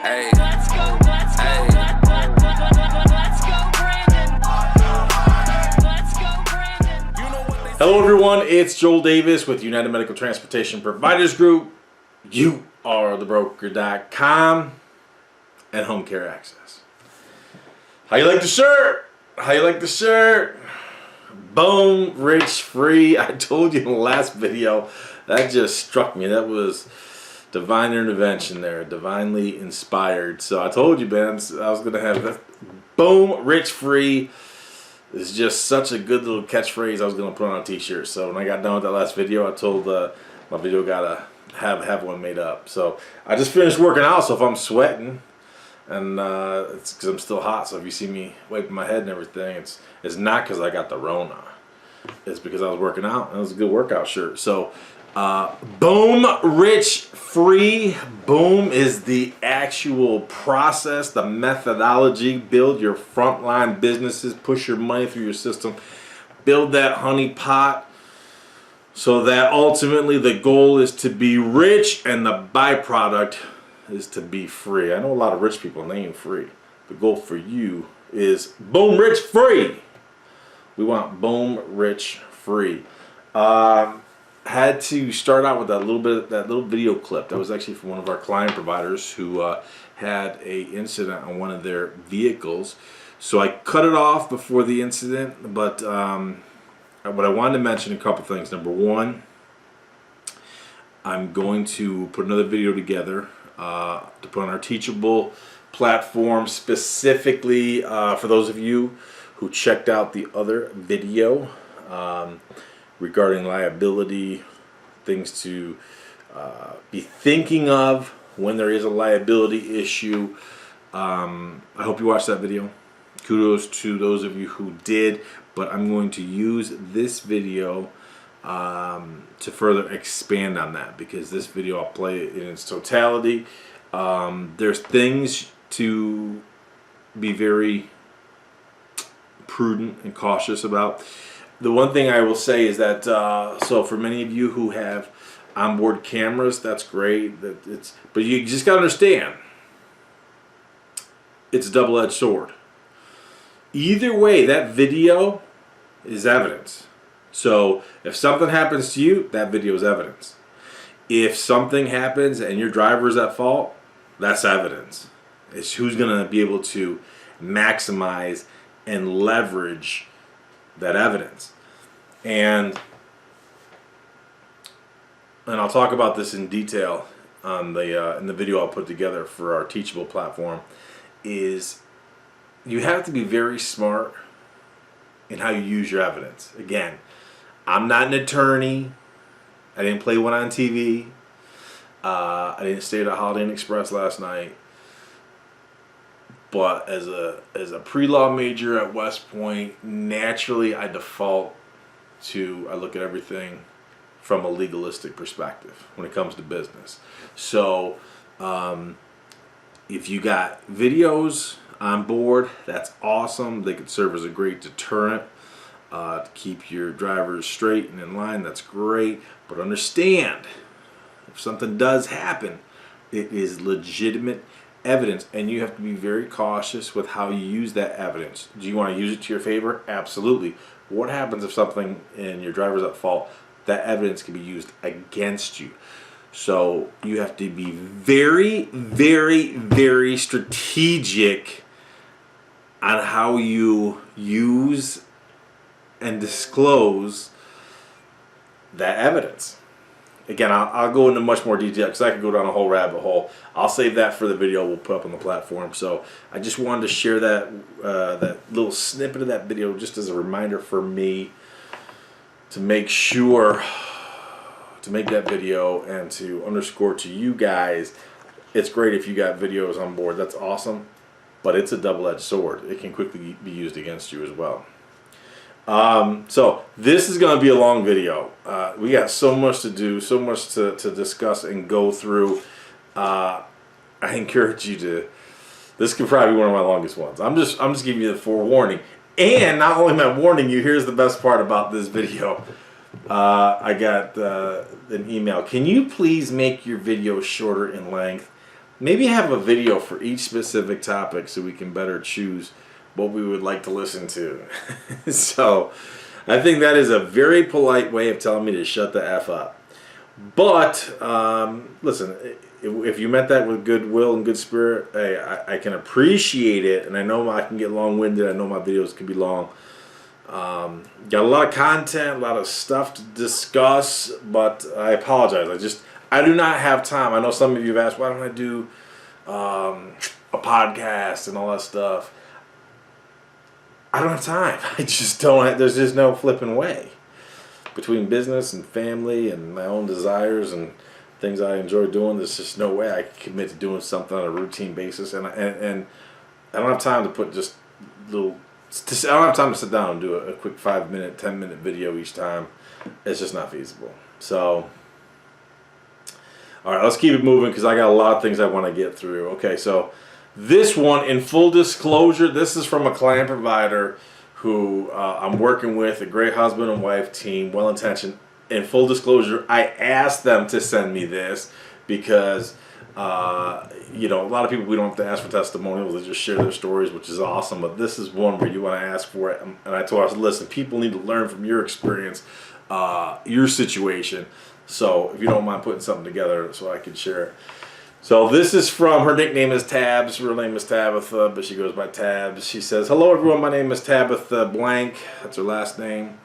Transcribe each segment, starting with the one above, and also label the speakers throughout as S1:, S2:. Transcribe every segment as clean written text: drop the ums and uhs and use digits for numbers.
S1: Hey,
S2: let's go, let's go,
S1: hey.
S2: let's go, Brandon. Let's go, Brandon.
S3: Hello everyone, it's Joel Davis with United Medical Transportation Providers Group. You are the broker.com and Home Care Access. How you like the shirt? How you like the shirt? Boom, rich, free. I told you in the last video, that just struck me. That was divine intervention there, divinely inspired. So I told you, man, I was going to have that. Boom, rich, free. It's just such a good little catchphrase I was going to put on a t-shirt. So when I got done with that last video, I told my video guy to have one made up. So I just finished working out, so if I'm sweating, and it's because I'm still hot, so if you see me wiping my head and everything, it's not because I got the Rona. It's because I was working out, and it was a good workout shirt. So boom, rich, free. Boom is the actual process, the methodology. Build your frontline businesses, push your money through your system, build that honey pot, so that ultimately the goal is to be rich and the byproduct is to be free. I know a lot of rich people and they ain't free. The goal for you is boom, rich, free. We want boom, rich, free. Had to start out with that little video clip that was actually from one of our client providers who had a incident on one of their vehicles. So I cut it off before the incident, but what I wanted to mention a couple things. Number one, I'm going to put another video together to put on our Teachable platform, specifically for those of you who checked out the other video regarding liability, things to be thinking of when there is a liability issue. I hope you watched that video. Kudos to those of you who did, but I'm going to use this video to further expand on that, because this video I'll play it in its totality. There's things to be very prudent and cautious about. The one thing I will say is that so for many of you who have onboard cameras, that's great. But you just gotta understand, it's a double-edged sword. Either way, that video is evidence. So if something happens to you, that video is evidence. If something happens and your driver is at fault, that's evidence. It's who's gonna be able to maximize and leverage that evidence. And I'll talk about this in detail on the in the video I'll put together for our Teachable platform. Is you have to be very smart in how you use your evidence. Again, I'm not an attorney. I didn't play one on TV. I didn't stay at a Holiday Inn Express last night. But as a pre-law major at West Point, naturally I default to, I look at everything from a legalistic perspective when it comes to business. So if you got videos on board, that's awesome. They could serve as a great deterrent to keep your drivers straight and in line. That's great. But understand, if something does happen, it is legitimate evidence, and you have to be very cautious with how you use that evidence. Do you want to use it to your favor? Absolutely. What happens if something and your driver's at fault? That evidence can be used against you. So you have to be very, very, very strategic on how you use and disclose that evidence. Again, I'll go into much more detail because I could go down a whole rabbit hole. I'll save that for the video we'll put up on the platform. So I just wanted to share that that little snippet of that video just as a reminder for me to make sure to make that video and to underscore to you guys, it's great if you got videos on board. That's awesome, but it's a double-edged sword. It can quickly be used against you as well. So this is going to be a long video. We got so much to do, so much to discuss and go through. I encourage you to, this could probably be one of my longest ones. I'm just giving you the forewarning. And not only am I warning you, here's the best part about this video. I got an email. Can you please make your video shorter in length? maybe have a video for each specific topic so we can better choose what we would like to listen to. So I think that is a very polite way of telling me to shut the F up. But listen, if you meant that with goodwill and good spirit, hey, I can appreciate it, and I know I can get long-winded. I know my videos can be long. Got a lot of content, a lot of stuff to discuss, but I apologize. I do not have time. I know some of you have asked, why don't I do a podcast and all that stuff? I don't have time. I just don't. There's just no flipping way. Between business and family and my own desires and things I enjoy doing, there's just no way I can commit to doing something on a routine basis. And I don't have time to put just little. I don't have time to sit down and do a quick 5-minute, 10-minute video each time. It's just not feasible. So, all right, let's keep it moving because I got a lot of things I want to get through. Okay, so this one, in full disclosure, this is from a client provider who I'm working with, a great husband and wife team, well-intentioned. In full disclosure, I asked them to send me this because, you know, a lot of people, we don't have to ask for testimonials. They just share their stories, which is awesome. But this is one where you want to ask for it. And I told her, I said, listen, people need to learn from your experience, your situation. So if you don't mind putting something together so I can share it. So this is from, her nickname is Tabs, real name is Tabitha, but she goes by Tabs. She says, hello everyone, my name is Tabitha Blank, that's her last name,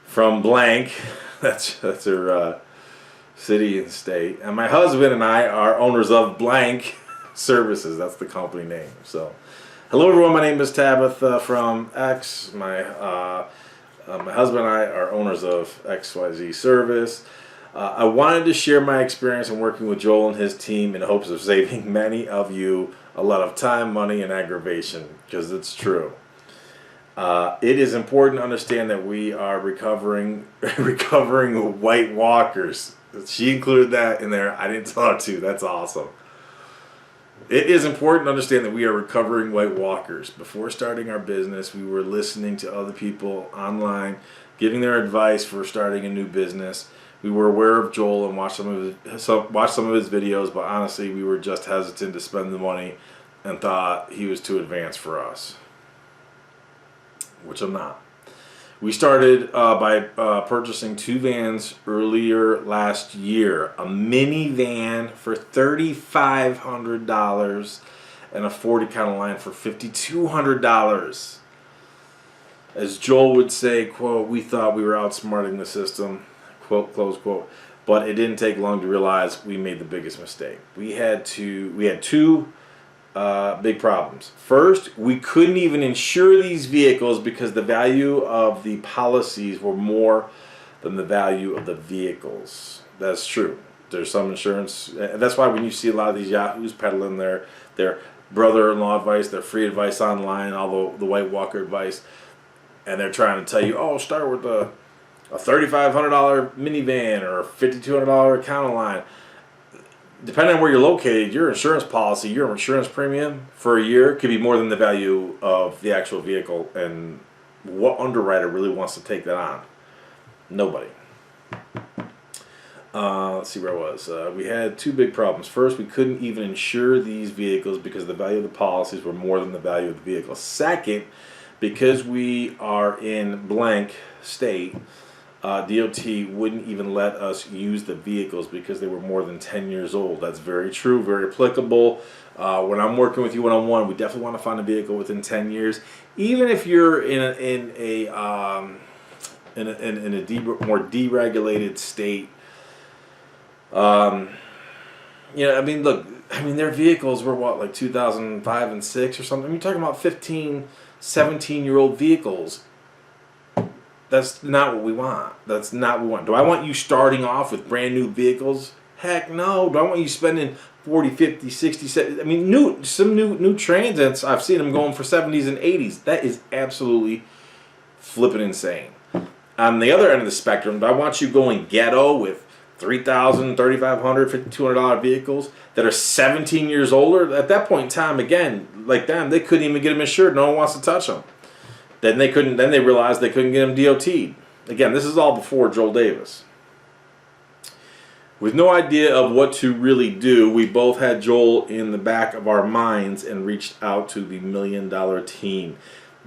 S3: from Blank, that's her city and state. And my husband and I are owners of Blank Services, that's the company name. So, hello everyone, my name is Tabitha from X. My husband and I are owners of XYZ Service. I wanted to share my experience in working with Joel and his team in hopes of saving many of you a lot of time, money, and aggravation, because it's true. It is important to understand that we are recovering White Walkers. She included that in there. I didn't tell her to. That's awesome. It is important to understand that we are recovering White Walkers. Before starting our business, we were listening to other people online, giving their advice for starting a new business. We were aware of Joel and watched some of his videos, but honestly, we were just hesitant to spend the money and thought he was too advanced for us, which I'm not. We started by purchasing 2 vans earlier last year, a minivan for $3,500 and a 40-count line for $5,200. As Joel would say, quote, we thought we were outsmarting the system, quote, close quote, but it didn't take long to realize we made the biggest mistake. We had two big problems. First, we couldn't even insure these vehicles because the value of the policies were more than the value of the vehicles. That's true. There's some insurance. That's why when you see a lot of these yahoos peddling their brother-in-law advice, their free advice online, all the White Walker advice, and they're trying to tell you, oh, start with a $3,500 minivan or a $5,200 account line. Depending on where you're located, your insurance policy, your insurance premium for a year could be more than the value of the actual vehicle. And what underwriter really wants to take that on? Nobody. Let's see where I was. We had 2 big problems. First, we couldn't even insure these vehicles because the value of the policies were more than the value of the vehicle. Second, because we are in blank state, DOT wouldn't even let us use the vehicles because they were more than 10 years old. That's very true, very applicable. When I'm working with you one-on-one, we definitely want to find a vehicle within 10 years. Even if you're in a more deregulated state. You know, I mean, look, their vehicles were what, like 2005 and 6 or something? You're talking about 15, 17-year-old vehicles. That's not what we want. That's not what we want. Do I want you starting off with brand new vehicles? Heck no. Do I want you spending 40, 50, 60, 70? Some new Transits, I've seen them going for 70s and 80s. That is absolutely flipping insane. On the other end of the spectrum, do I want you going ghetto with $3,000, $3,500, $5,200 vehicles that are 17 years older? At that point in time, again, like them, they couldn't even get them insured. No one wants to touch them. Then they realized they couldn't get them DOT'd. Again, this is all before Joel Davis. With no idea of what to really do, we both had Joel in the back of our minds and reached out to the $1 Million Team.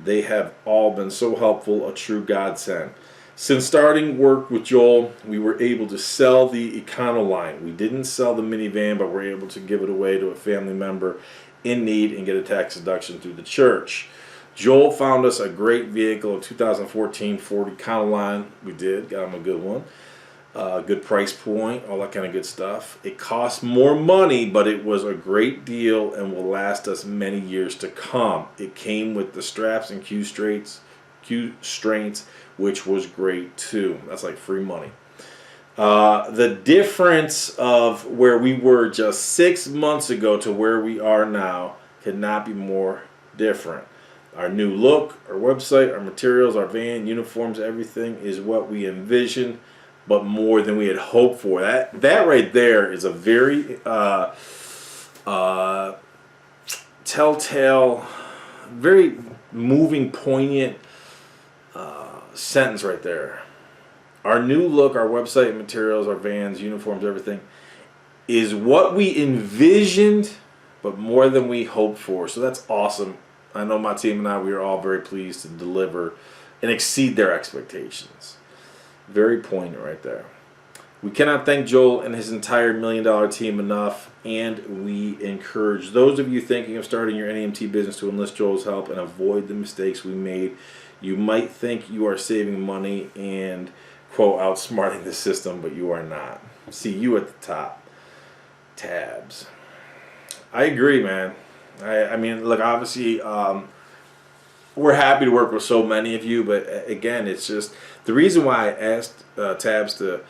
S3: They have all been so helpful, a true godsend. Since starting work with Joel, we were able to sell the Econoline. We didn't sell the minivan, but we're able to give it away to a family member in need and get a tax deduction through the church. Joel found us a great vehicle, a 2014 Ford Econoline. We did, got him a good one. Good price point, all that kind of good stuff. It cost more money, but it was a great deal and will last us many years to come. It came with the straps and Q straints, which was great too. That's like free money. The difference of where we were just 6 months ago to where we are now cannot be more different. Our new look, our website, our materials, our van, uniforms, everything is what we envisioned, but more than we had hoped for. That right there is a very telltale, very moving, poignant sentence right there. Our new look, our website, materials, our vans, uniforms, everything is what we envisioned, but more than we hoped for. So that's awesome. I know my team and I, we are all very pleased to deliver and exceed their expectations. Very poignant right there. We cannot thank Joel and his entire $1 Million Team enough, and we encourage those of you thinking of starting your NEMT business to enlist Joel's help and avoid the mistakes we made. You might think you are saving money and, quote, outsmarting the system, but you are not. See you at the top. Tabs. I agree, man. I mean, look, obviously, we're happy to work with so many of you, but again, it's just the reason why I asked Tabs to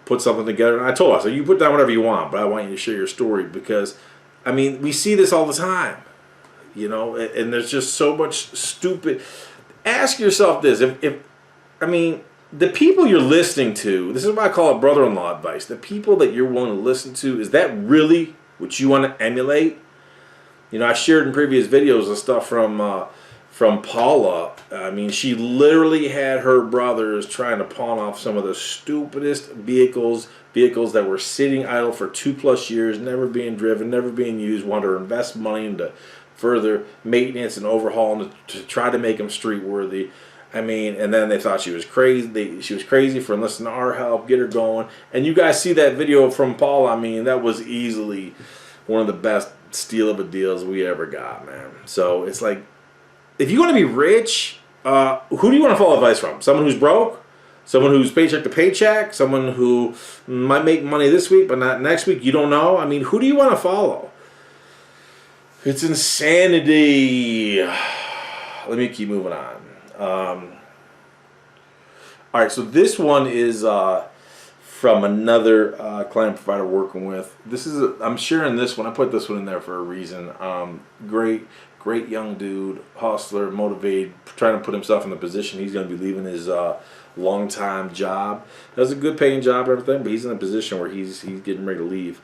S3: put something together. And I told her, so you put down whatever you want, but I want you to share your story because, I mean, we see this all the time, you know, and there's just so much stupid. Ask yourself this: if I mean, the people you're listening to, this is what I call it brother-in-law advice. The people that you're willing to listen to, is that really what you want to emulate? You know, I shared in previous videos the stuff from Paula. I mean, she literally had her brothers trying to pawn off some of the stupidest vehicles that were sitting idle for 2+ years, never being driven, never being used, wanted to invest money into further maintenance and overhaul and to try to make them street worthy. I mean, and then they thought she was crazy. She was crazy for enlisting our help, get her going. And you guys see that video from Paula. I mean, that was easily one of the best steal of a deals we ever got, man. So it's like, if you want to be rich, who do you want to follow advice from? Someone who's broke? Someone who's paycheck to paycheck? Someone who might make money this week but not next week? You don't know? I mean, who do you want to follow? It's insanity. Let me keep moving on. All right, so this one is from another client provider working with. This is I'm sharing this one. I put this one in there for a reason. Great young dude, hustler, motivated, trying to put himself in the position he's going to be leaving his long-time job. Has a good paying job and everything, but he's in a position where he's getting ready to leave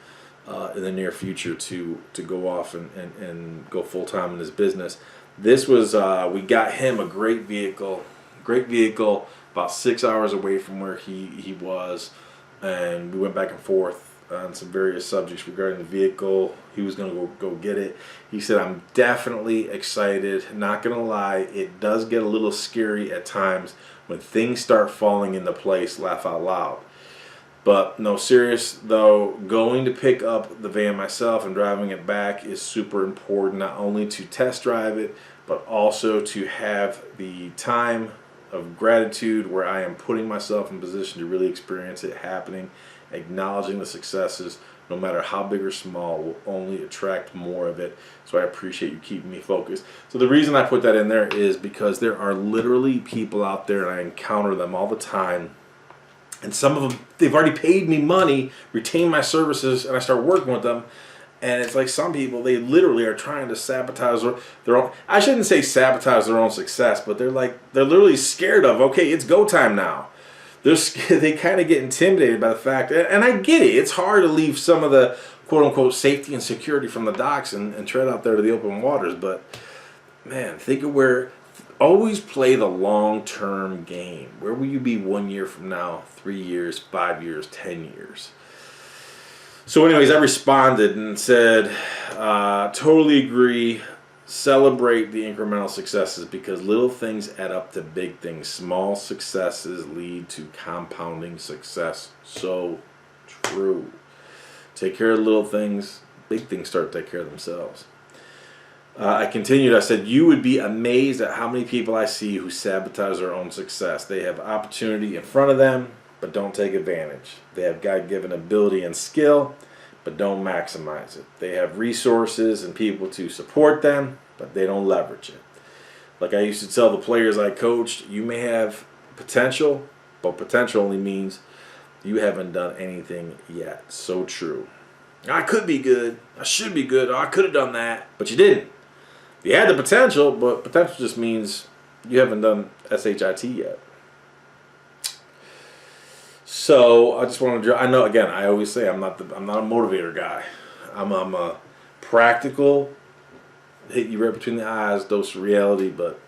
S3: in the near future to go off and go full-time in his business. This was, we got him a great vehicle, about 6 hours away from where he was, and we went back and forth on some various subjects regarding the vehicle. He was going to go get it. He said, I'm definitely excited, not going to lie, it does get a little scary at times when things start falling into place, laugh out loud. But no, serious though, going to pick up the van myself and driving it back is super important, not only to test drive it, but also to have the time of gratitude where I am putting myself in position to really experience it happening, acknowledging the successes, no matter how big or small, will only attract more of it. So I appreciate you keeping me focused. So the reason I put that in there is because there are literally people out there, and I encounter them all the time, and some of them, they've already paid me money, retained my services, and I start working with them. And it's like some people, they literally are trying to sabotage their own, I shouldn't say sabotage their own success, but they're literally scared of, okay, it's go time now. They kind of get intimidated by the fact, and I get it, it's hard to leave some of the quote-unquote safety and security from the docks and tread out there to the open waters, but man, think of where, always play the long-term game. Where will you be 1 year from now, 3 years, 5 years, 10 years? So anyways, I responded and said, totally agree. Celebrate the incremental successes because little things add up to big things. Small successes lead to compounding success. So true. Take care of the little things. Big things start to take care of themselves. I continued. I said, you would be amazed at how many people I see who sabotage their own success. They have opportunity in front of them, but don't take advantage. They have God-given ability and skill, but don't maximize it. They have resources and people to support them, but they don't leverage it. Like I used to tell the players I coached, you may have potential, but potential only means you haven't done anything yet. So true. I could be good. I should be good. Oh, I could have done that, but you didn't. You had the potential, but potential just means you haven't done SHIT yet. So I just wanted to. I know again. I always say I'm not a motivator guy. I'm a practical, hit you right between the eyes, dose of reality. But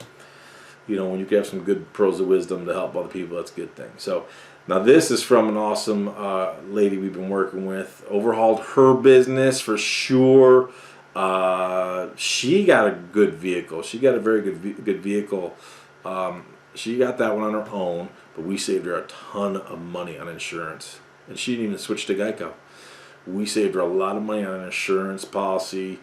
S3: when you can have some good pearls of wisdom to help other people, that's a good thing. So now this is from an awesome lady we've been working with. Overhauled her business for sure. She got a good vehicle. She got a very good vehicle. She got that one on her own. But we saved her a ton of money on insurance. And she didn't even switch to Geico. We saved her a lot of money on an insurance policy.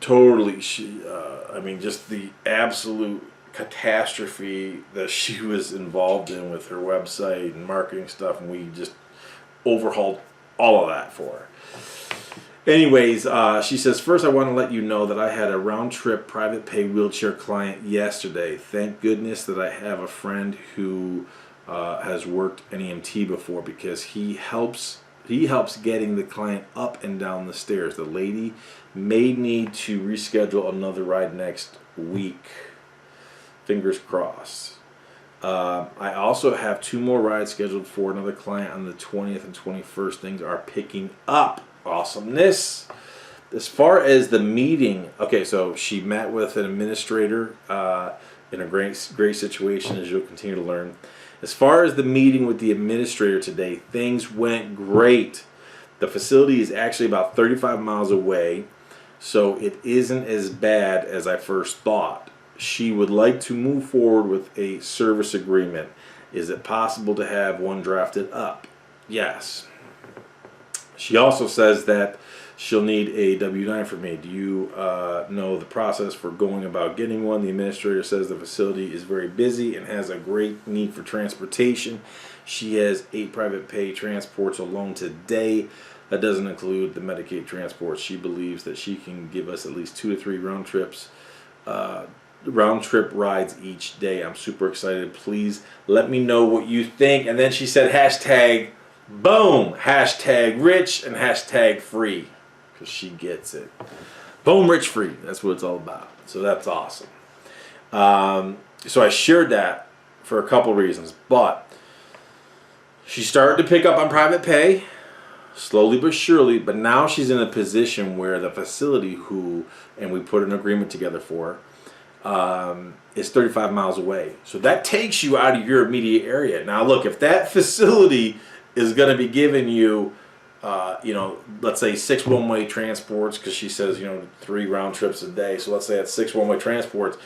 S3: Totally, just the absolute catastrophe that she was involved in with her website and marketing stuff. And we just overhauled all of that for her. Anyways, she says, first I want to let you know that I had a round-trip private pay wheelchair client yesterday. Thank goodness that I have a friend who has worked an EMT before because he helps getting the client up and down the stairs. The lady may need to reschedule another ride next week. Fingers crossed. I also have 2 more rides scheduled for another client on the 20th and 21st. Things are picking up. Awesomeness. As far as the meeting, okay, so she met with an administrator in a great situation, as you'll continue to learn. As far as the meeting with the administrator today, things went great. The facility is actually about 35 miles away, so it isn't as bad as I first thought. She would like to move forward with a service agreement. Is it possible to have one drafted up? Yes. She also says that she'll need a W-9 from me. Do you know the process for going about getting one? The administrator says the facility is very busy and has a great need for transportation. She has 8 private pay transports alone today. That doesn't include the Medicaid transports. She believes that she can give us at least 2 to 3 round trip rides each day. I'm super excited. Please let me know what you think. And then she said hashtag boom, hashtag rich and hashtag free, because she gets it. Boom, rich, free. That's what it's all about. So that's awesome. So I shared that for a couple reasons, but she started to pick up on private pay, slowly but surely, but now she's in a position where the facility and we put an agreement together for, is 35 miles away. So that takes you out of your immediate area. Now look, if that facility is going to be giving you, let's say 6 one-way transports, because she says, 3 round trips a day. So let's say that's 6 one-way transports,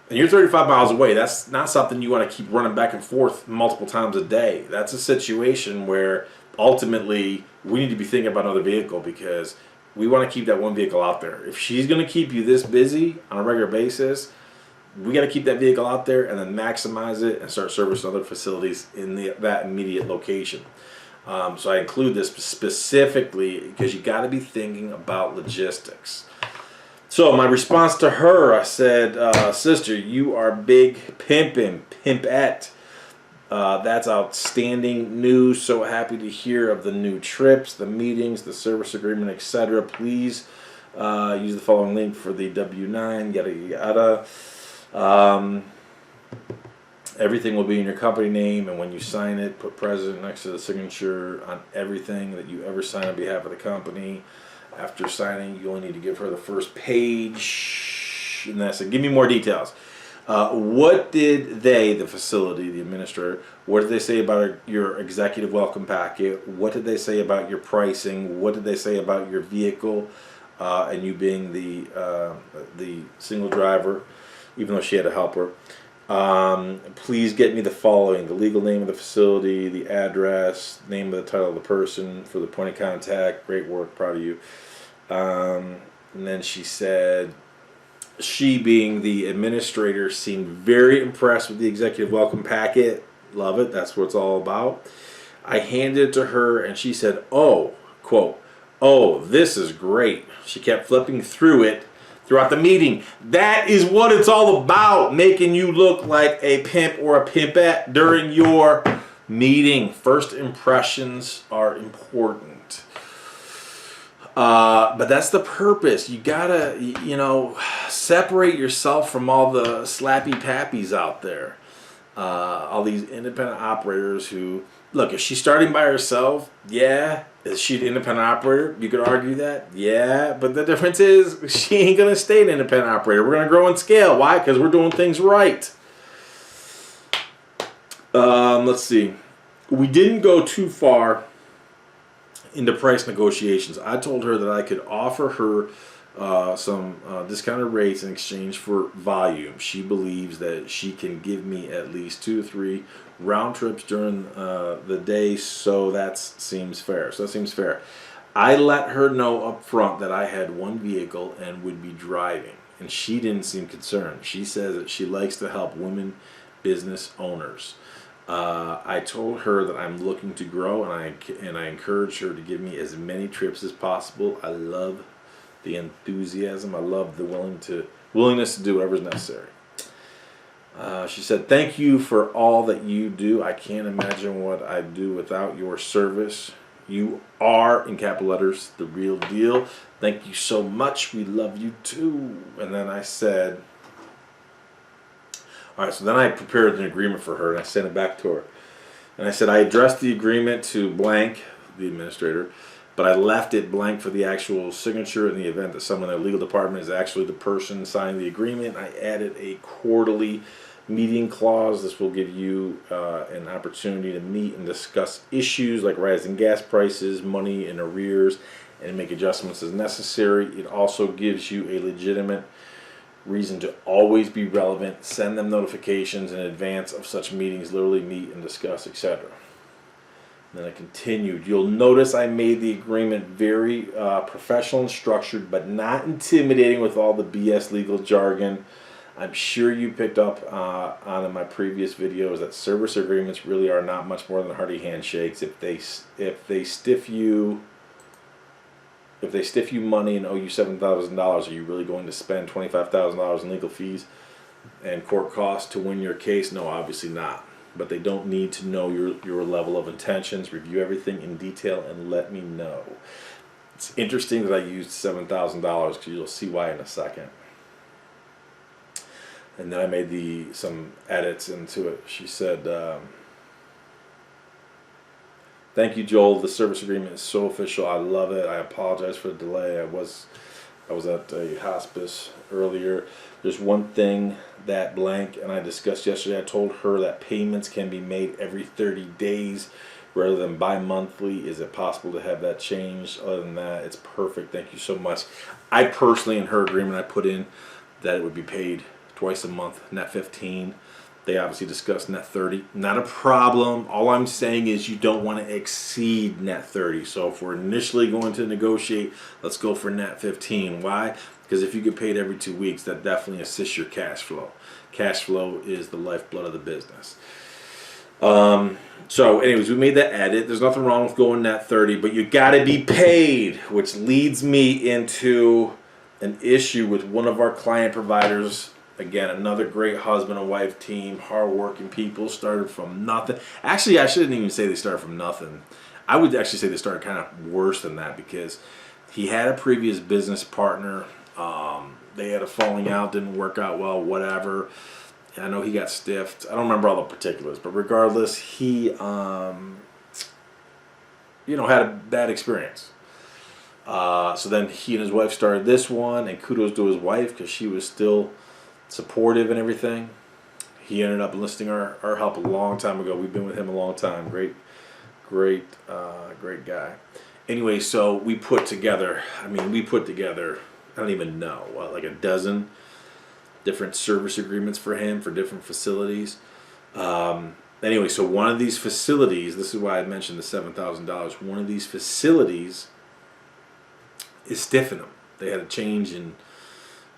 S3: and you're 35 miles away. That's not something you want to keep running back and forth multiple times a day. That's a situation where ultimately we need to be thinking about another vehicle, because we want to keep that one vehicle out there. If she's going to keep you this busy on a regular basis, we got to keep that vehicle out there and then maximize it and start servicing other facilities in that immediate location. So I include this specifically because you got to be thinking about logistics. So my response to her, I said, sister, you are big pimpin', pimpette. That's outstanding news. So happy to hear of the new trips, the meetings, the service agreement, etc. Please use the following link for the W-9, yada yada. Everything will be in your company name, and when you sign it, put president next to the signature on everything that you ever sign on behalf of the company. After signing, you only need to give her the first page, and that's it. Give me more details. What did they, the facility, the administrator, what did they say about your executive welcome packet? What did they say about your pricing? What did they say about your vehicle and you being the single driver, even though she had a helper? Please get me the following: the legal name of the facility, the address, name of the title of the person for the point of contact. Great work, proud of you. And then she said, she being the administrator seemed very impressed with the executive welcome packet. Love it. That's what it's all about. I handed it to her and she said, oh, quote, oh, this is great. She kept flipping through it throughout the meeting. That is what it's all about, making you look like a pimp or a pimpette during your meeting. First impressions are important. But that's the purpose. You gotta, separate yourself from all the slappy pappies out there. All these independent operators who, look, if she's starting by herself, yeah. Is she an independent operator? You could argue that, yeah. But the difference is she ain't gonna stay an independent operator. We're gonna grow and scale. Why? Because we're doing things right. Let's see. We didn't go too far into price negotiations. I told her that I could offer her some discounted rates in exchange for volume. She believes that she can give me at least 2 to 3 round trips during the day, so that seems fair. I let her know up front that I had one vehicle and would be driving, and she didn't seem concerned. She says that she likes to help women business owners. I told her that I'm looking to grow, and I encourage her to give me as many trips as possible. I love the enthusiasm. I love the willingness to do whatever's necessary. She said, thank you for all that you do. I can't imagine what I'd do without your service. You are, in capital letters, the real deal. Thank you so much. We love you too. And then I said, all right, so then I prepared an agreement for her and I sent it back to her. And I said, I addressed the agreement to blank, the administrator, but I left it blank for the actual signature in the event that someone in the legal department is actually the person signing the agreement. I added a quarterly meeting clause. This will give you an opportunity to meet and discuss issues like rising gas prices, money in arrears, and make adjustments as necessary. It also gives you a legitimate reason to always be relevant. Send them notifications in advance of such meetings, literally meet and discuss, etc. Then I continued. You'll notice I made the agreement very professional and structured, but not intimidating with all the BS legal jargon. I'm sure you picked up on in my previous videos that service agreements really are not much more than hearty handshakes. If they stiff you money and owe you $7,000, are you really going to spend $25,000 in legal fees and court costs to win your case? No, obviously not. But they don't need to know your level of intentions. Review everything in detail and let me know. It's interesting that I used $7,000 because you'll see why in a second. And then I made some edits into it. She said, thank you, Joel. The service agreement is so official. I love it. I apologize for the delay. I was at a hospice earlier. There's one thing that blank and I discussed yesterday. I told her that payments can be made every 30 days rather than bi-monthly. Is it possible to have that changed? Other than that, it's perfect. Thank you so much. I personally, in her agreement, I put in that it would be paid twice a month, net 15. They obviously discussed net 30. Not a problem. All I'm saying is you don't want to exceed net 30. So if we're initially going to negotiate, let's go for net 15. Why? Because if you get paid every 2 weeks, that definitely assists your cash flow. Cash flow is the lifeblood of the business. So anyways, we made that edit. There's nothing wrong with going net 30, but you got to be paid, which leads me into an issue with one of our client providers. Again, another great husband and wife team, hardworking people, started from nothing. Actually, I shouldn't even say they started from nothing. I would actually say they started kind of worse than that because he had a previous business partner. They had a falling out, didn't work out well, whatever. I know he got stiffed. I don't remember all the particulars, but regardless, he, had a bad experience. So then he and his wife started this one, and kudos to his wife because she was still supportive and everything. He ended up enlisting our help a long time ago. We've been with him a long time. Great guy. Anyway, so we put together, I don't even know, like a dozen different service agreements for him for different facilities. Anyway, so one of these facilities, this is why I mentioned the $7,000, one of these facilities is stiffing him. They had a change in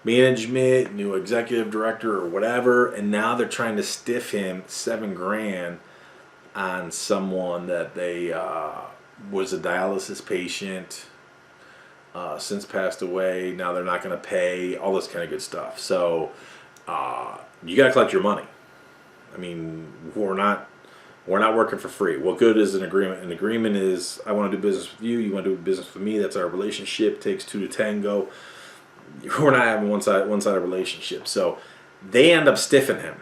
S3: management, new executive director or whatever, and now they're trying to stiff him $7,000 on someone that they was a dialysis patient, since passed away. Now they're not going to pay, all this kind of good stuff. So you got to collect your money. I mean, we're not working for free. What good is an agreement? An agreement is, I want to do business with you, you want to do business with me. That's our relationship. Takes two to tango. We're not having one-sided relationship. So they end up stiffing him,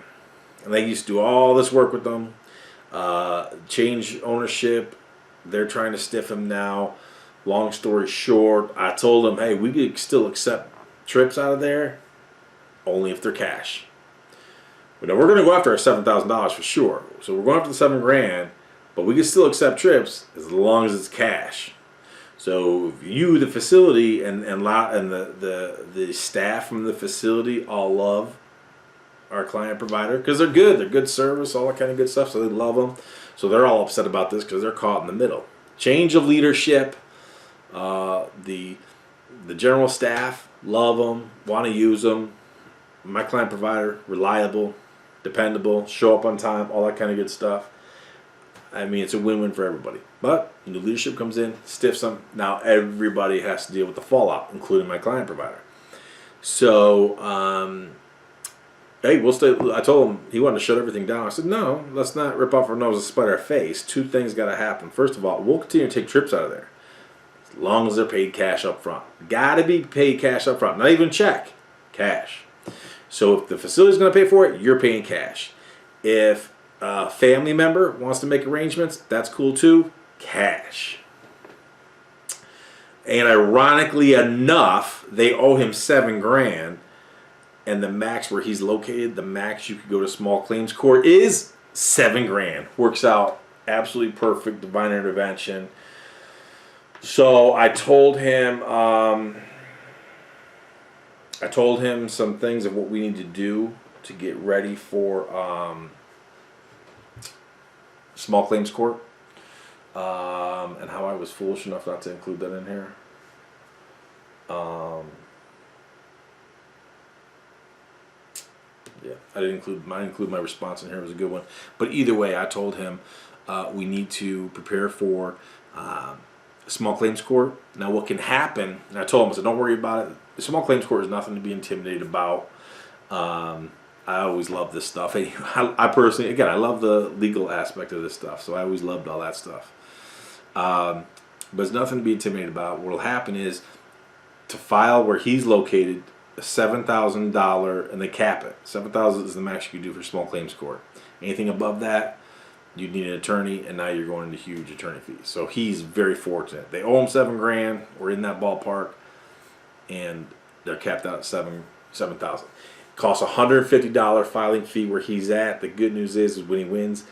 S3: and they used to do all this work with them. Change ownership. They're trying to stiff him now. Long story short, I told him, hey, we could still accept trips out of there, only if they're cash. But now we're going to go after our $7,000 for sure. So we're going after the $7,000, but we can still accept trips as long as it's cash. So if you, the facility, and the staff from the facility all love our client provider because they're good service, all that kind of good stuff. So they love them. So they're all upset about this because they're caught in the middle. Change of leadership. The general staff love them, want to use them. My client provider, reliable, dependable, show up on time, all that kind of good stuff. I mean, it's a win-win for everybody. But new leadership comes in, stiffs them. Now everybody has to deal with the fallout, including my client provider. So, hey, we'll stay. I told him he wanted to shut everything down. I said, no, let's not rip off our nose and spite our face. Two things got to happen. First of all, we'll continue to take trips out of there as long as they're paid cash up front. Got to be paid cash up front, not even check, cash. So if the facility's going to pay for it, you're paying cash. If a family member wants to make arrangements, that's cool too, cash. And ironically enough, they owe him $7,000, and the max where he's located, the max you could go to small claims court is $7,000. Works out absolutely perfect, divine intervention. So I told him some things of what we need to do to get ready for small claims court, and how I was foolish enough not to include that in here. Yeah, I didn't include my response in here. It was a good one. But either way, I told him we need to prepare for small claims court. Now, what can happen, and I told him, I said, don't worry about it. The small claims court is nothing to be intimidated about. I always love this stuff. I personally, again, I love the legal aspect of this stuff, so I always loved all that stuff. But it's nothing to be intimidated about. What will happen is, to file where he's located, $7,000, and they cap it. $7,000 is the max you can do for small claims court. Anything above that, you need an attorney, and now you're going into huge attorney fees. So he's very fortunate. They owe him $7,000. We're in that ballpark, and they're capped out at $7,000. Costs $150 filing fee where he's at. The good news is when he wins,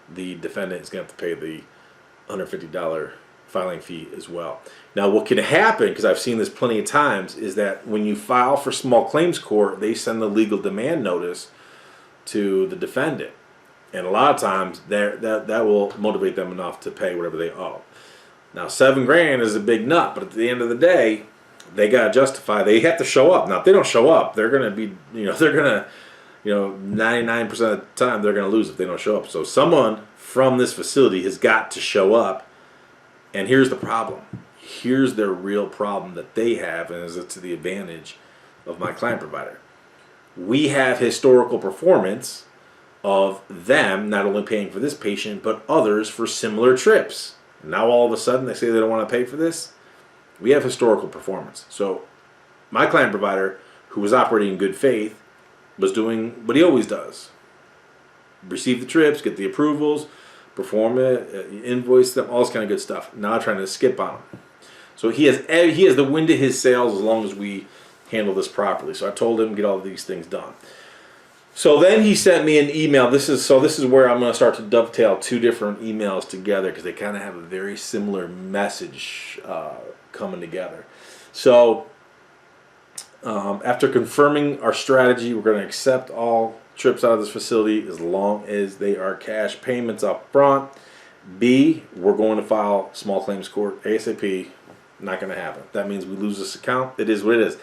S3: the defendant is going to have to pay the $150 filing fee as well. Now, what can happen, because I've seen this plenty of times, is that when you file for small claims court, they send the legal demand notice to the defendant. And a lot of times, that will motivate them enough to pay whatever they owe. Now, $7,000 is a big nut, but at the end of the day, they got to justify. They have to show up. Now, if they don't show up, they're going to be, 99% of the time, they're going to lose if they don't show up. So someone from this facility has got to show up. And here's the problem. Here's their real problem that they have, and it's to the advantage of my client provider. We have historical performance of them not only paying for this patient, but others for similar trips. Now all of a sudden they say they don't want to pay for this. We have historical performance. So my client provider, who was operating in good faith, was doing what he always does. Receive the trips, get the approvals, perform it, invoice them, all this kind of good stuff. Now trying to skip on them. So he has the wind to his sails as long as we handle this properly. So I told him get all of these things done. So then he sent me an email. This is where I'm going to start to dovetail two different emails together because they kind of have a very similar message coming together. So after confirming our strategy, we're going to accept all trips out of this facility as long as they are cash payments up front. B, we're going to file small claims court ASAP. Not going to happen. That means we lose this account. It is what it is.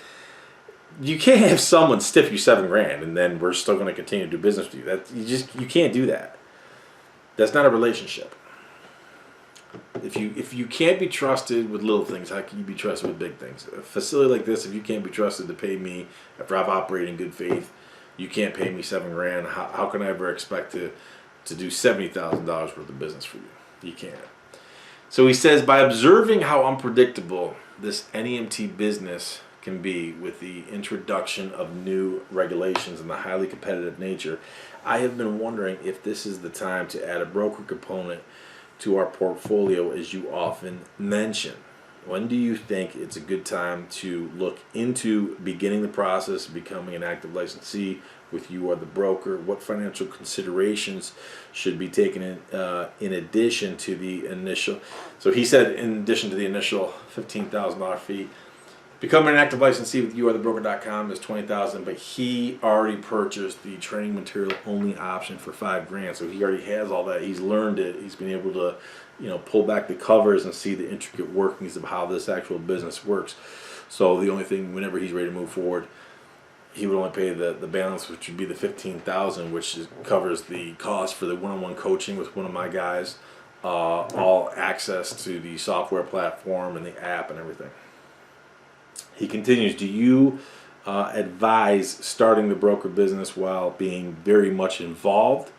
S3: You can't have someone stiff you $7,000 and then we're still going to continue to do business with you. That you can't do that. That's not a relationship. If you can't be trusted with little things, how can you be trusted with big things? A facility like this, if you can't be trusted to pay me after I've operated in good faith, you can't pay me $7,000. How can I ever expect to do $70,000 worth of business for you? You can't. So he says, by observing how unpredictable this NEMT business can be with the introduction of new regulations and the highly competitive nature, I have been wondering if this is the time to add a broker component to our portfolio, as you often mention. When do you think it's a good time to look into beginning the process of becoming an active licensee with You Are the Broker? What financial considerations should be taken in addition to the initial? So he said, in addition to the initial $15,000 fee, becoming an active licensee with YouAreTheBroker.com is $20,000, but he already purchased the training material only option for $5,000. So he already has all that. He's learned it. He's been able to, pull back the covers and see the intricate workings of how this actual business works. So the only thing, whenever he's ready to move forward, he would only pay the balance, which would be the $15,000, which covers the cost for the one-on-one coaching with one of my guys, all access to the software platform and the app and everything. He continues, do you advise starting the broker business while being very much involved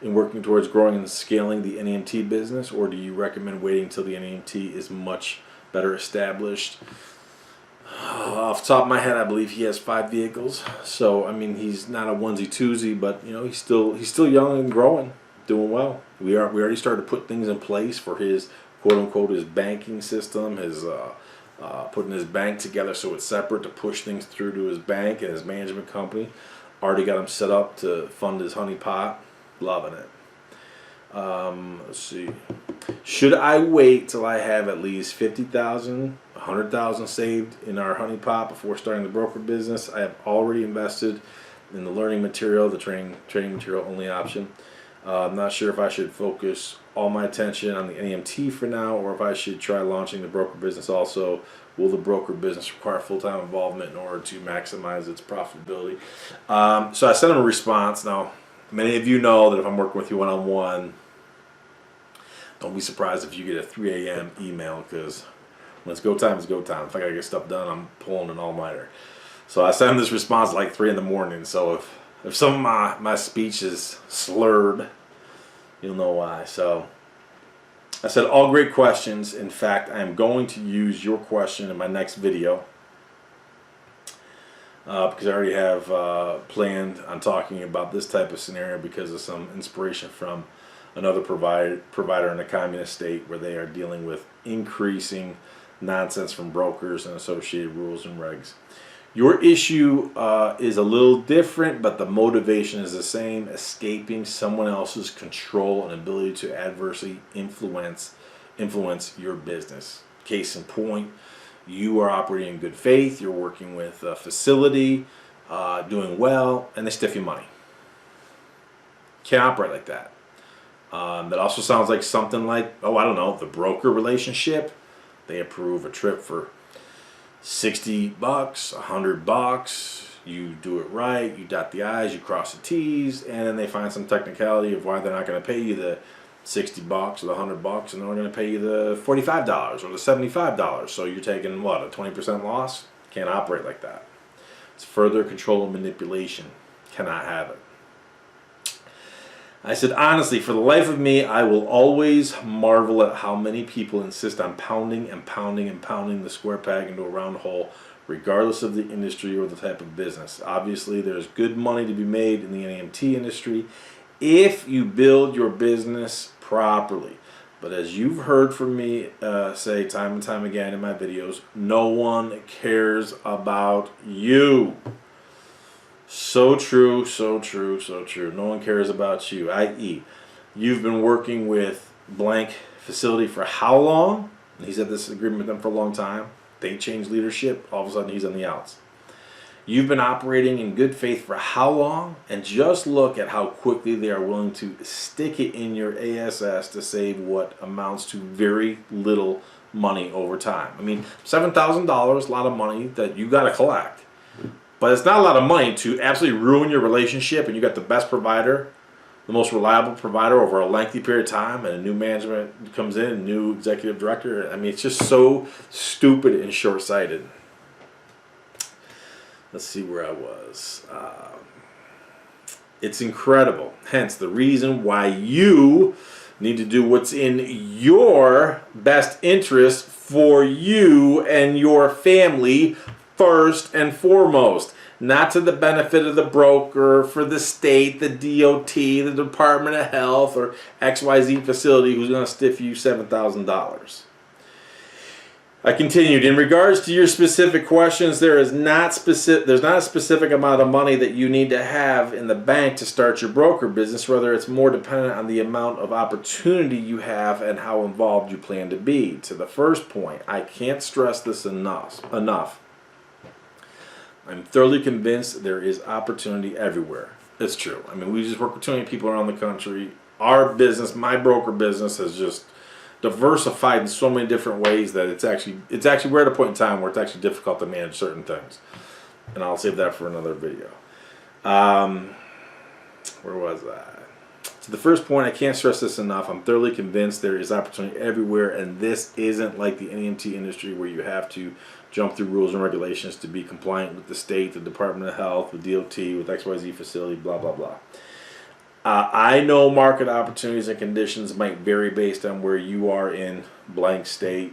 S3: in working towards growing and scaling the NEMT business, or do you recommend waiting until the NEMT is much better established? Off the top of my head, I believe he has 5 vehicles. So, I mean, he's not a onesie-twosie, but, he's still young and growing, doing well. We already started to put things in place for his, quote-unquote, his banking system, his putting his bank together so it's separate to push things through to his bank and his management company. Already got him set up to fund his honey pot. Loving it. Let's see. Should I wait till I have at least $50,000, $100,000 saved in our honey pot before starting the broker business? I have already invested in the learning material, the training material only option. I'm not sure if I should focus all my attention on the NEMT for now, or if I should try launching the broker business also. Will the broker business require full-time involvement in order to maximize its profitability? So I sent him a response. Now, many of you know that if I'm working with you one-on-one, don't be surprised if you get a 3 a.m. email, because when it's go time, it's go time. If I got to get stuff done, I'm pulling an all-nighter. So I sent him this response like 3 in the morning. So if some of my speech is slurred, you'll know why. So I said, all great questions. In fact, I am going to use your question in my next video because I already have planned on talking about this type of scenario because of some inspiration from another provider in a communist state where they are dealing with increasing nonsense from brokers and associated rules and regs. Your issue is a little different, but the motivation is the same: escaping someone else's control and ability to adversely influence your business. Case in point, you are operating in good faith, you're working with a facility, doing well, and they stiff you money. Can't operate like that. That also sounds like something like, the broker relationship. They approve a trip for $60, $100. You do it right, you dot the I's, you cross the T's, and then they find some technicality of why they're not going to pay you the $60 or the $100, and they're going to pay you the $45 or the $75. So you're taking a 20% loss? Can't operate like that. It's further control and manipulation. Cannot have it. I said, honestly, for the life of me, I will always marvel at how many people insist on pounding and pounding and pounding the square peg into a round hole, regardless of the industry or the type of business. Obviously, there's good money to be made in the NEMT industry if you build your business properly. But as you've heard from me say time and time again in my videos, no one cares about you. So true, so true, so true. No one cares about you, i.e., you've been working with blank facility for how long? He's had this agreement with them for a long time. They changed leadership. All of a sudden, he's on the outs. You've been operating in good faith for how long? And just look at how quickly they are willing to stick it in your ASS to save what amounts to very little money over time. I mean, $7,000, a lot of money that you got to collect. But it's not a lot of money to absolutely ruin your relationship, and you got the best provider, the most reliable provider over a lengthy period of time, and a new management comes in, a new executive director. I mean, it's just so stupid and short-sighted. Let's see where I was. It's incredible. Hence, the reason why you need to do what's in your best interest for you and your family first and foremost. Not to the benefit of the broker, for the state, the DOT, the Department of Health, or XYZ facility who's going to stiff you $7,000. I continued. In regards to your specific questions, there's not a specific amount of money that you need to have in the bank to start your broker business. Rather, it's more dependent on the amount of opportunity you have and how involved you plan to be. To the first point, I can't stress this enough. I'm thoroughly convinced there is opportunity everywhere. It's true. I mean, we just work with too many people around the country. Our business, my broker business, has just diversified in so many different ways that it's actually we're at a point in time where it's actually difficult to manage certain things. And I'll save that for another video. Where was I? To the first point, I can't stress this enough. I'm thoroughly convinced there is opportunity everywhere, and this isn't like the NEMT industry where you have to jump through rules and regulations to be compliant with the state, the Department of Health, with DOT, with XYZ facility, blah, blah, blah. I know market opportunities and conditions might vary based on where you are in blank state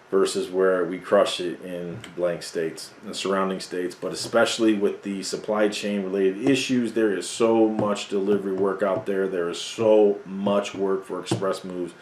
S3: versus where we crush it in blank states and surrounding states, but especially with the supply chain related issues, there is so much delivery work out there. There is so much work for express moves.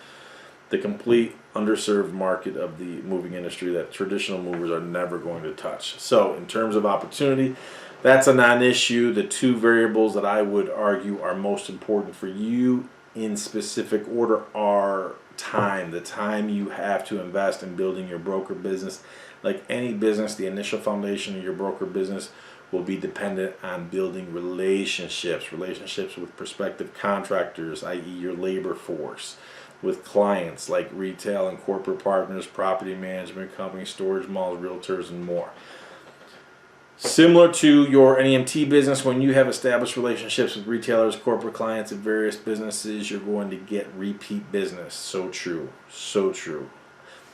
S3: The complete underserved market of the moving industry that traditional movers are never going to touch. So in terms of opportunity, that's a non-issue. The two variables that I would argue are most important for you in specific order are time. The time you have to invest in building your broker business. Like any business, the initial foundation of your broker business will be dependent on building relationships with prospective contractors, i.e. your labor force, with clients like retail and corporate partners, property management companies, storage malls, realtors, and more. Similar to your NEMT business, when you have established relationships with retailers, corporate clients, and various businesses, you're going to get repeat business. So true. So true.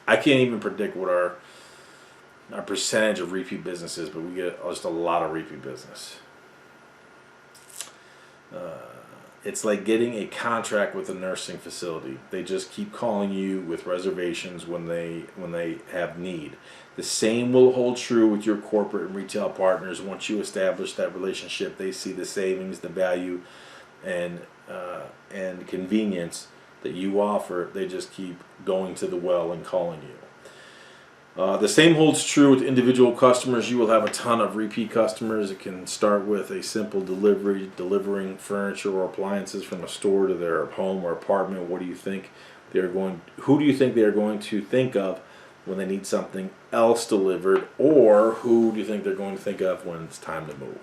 S3: I can't even predict what our percentage of repeat business is, but we get just a lot of repeat business. It's like getting a contract with a nursing facility. They just keep calling you with reservations when they have need. The same will hold true with your corporate and retail partners. Once you establish that relationship, they see the savings, the value, and convenience that you offer. They just keep going to the well and calling you. The same holds true with individual customers. You will have a ton of repeat customers. It can start with a simple delivery, delivering furniture or appliances from a store to their home or apartment. Who do you think they are going to think of when they need something else delivered, or who do you think they're going to think of when it's time to move?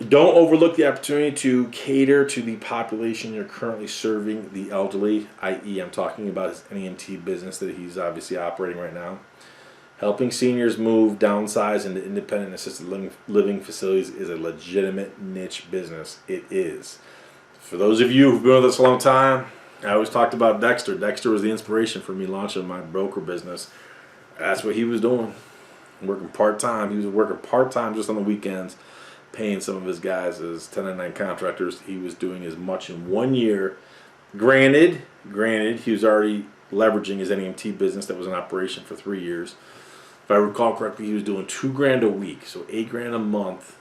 S3: Don't overlook the opportunity to cater to the population you're currently serving, the elderly, i.e. I'm talking about his NEMT business that he's obviously operating right now. Helping seniors move, downsize into independent assisted living facilities is a legitimate niche business. It is. For those of you who've been with us a long time, I always talked about Dexter. Dexter was the inspiration for me launching my broker business. That's what he was doing. Working part-time. He was working part-time just on the weekends, paying some of his guys as 1099 contractors. He was doing as much in 1 year. Granted, he was already leveraging his NEMT business that was in operation for 3 years. If I recall correctly, he was doing $2,000 a week, so $8,000 a month,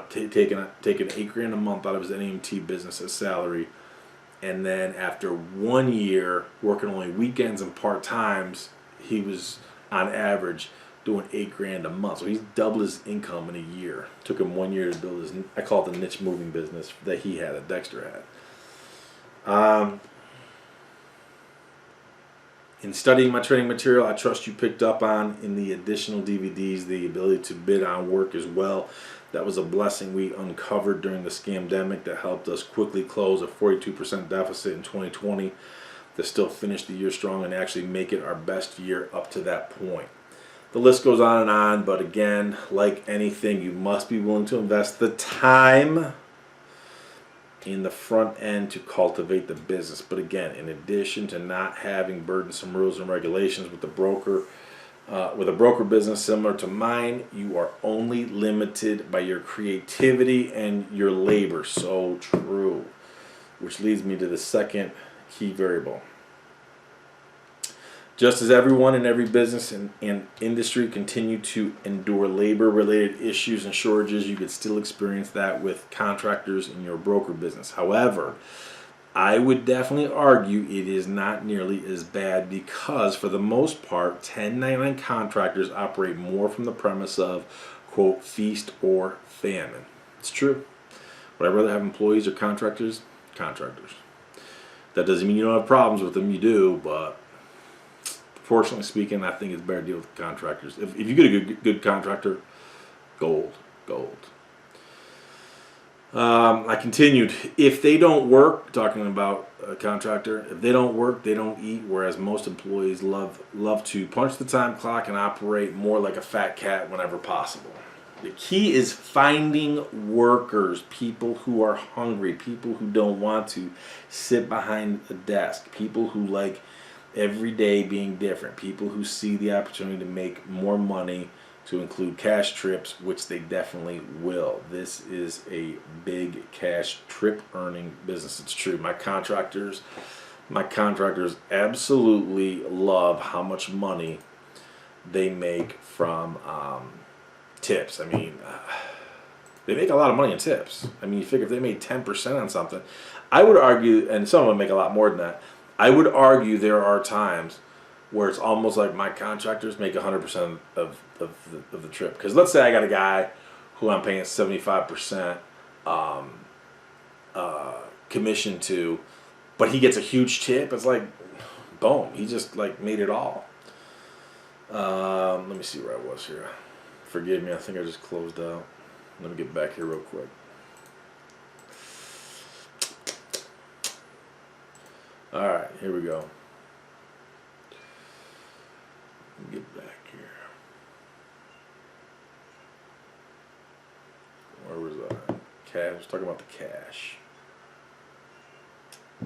S3: taking $8,000 a month out of his NEMT business as salary. And then after 1 year, working only weekends and part-times, he was on average doing $8,000 a month. So he's doubled his income in a year. Took him 1 year to build his, I call it the niche moving business that he had, that Dexter had. In studying my training material, I trust you picked up on in the additional DVDs the ability to bid on work as well. That was a blessing we uncovered during the scamdemic that helped us quickly close a 42% deficit in 2020 to still finish the year strong and actually make it our best year up to that point. The list goes on, but again, like anything, you must be willing to invest the time in the front end to cultivate the business. But again, in addition to not having burdensome rules and regulations with a broker business similar to mine, you are only limited by your creativity and your labor. So true. Which leads me to the second key variable. Just as everyone in every business and industry continue to endure labor-related issues and shortages, you could still experience that with contractors in your broker business. However, I would definitely argue it is not nearly as bad because, for the most part, 1099 contractors operate more from the premise of, quote, feast or famine. It's true. Would I rather have employees or contractors? Contractors. That doesn't mean you don't have problems with them. You do, but proportionally speaking, I think it's better to deal with contractors. If you get a good contractor, gold. I continued. If they don't work, talking about a contractor, if they don't work, they don't eat, whereas most employees love to punch the time clock and operate more like a fat cat whenever possible. The key is finding workers, people who are hungry, people who don't want to sit behind a desk, people who like every day being different, people who see the opportunity to make more money, to include cash trips, which they definitely will. This is a big cash trip earning business. It's true. My contractors absolutely love how much money they make from tips. I mean, they make a lot of money in tips. I mean, you figure if they made 10% on something, I would argue, and some of them make a lot more than that, I would argue there are times where it's almost like my contractors make 100% of the trip. Because let's say I got a guy who I'm paying 75% commission to, but he gets a huge tip. It's like, boom, he just like made it all. Let me see where I was here. Forgive me, I think I just closed out. Let me get back here real quick. All right, here we go. Get back here. Where was I? Cash. I was talking about the cash.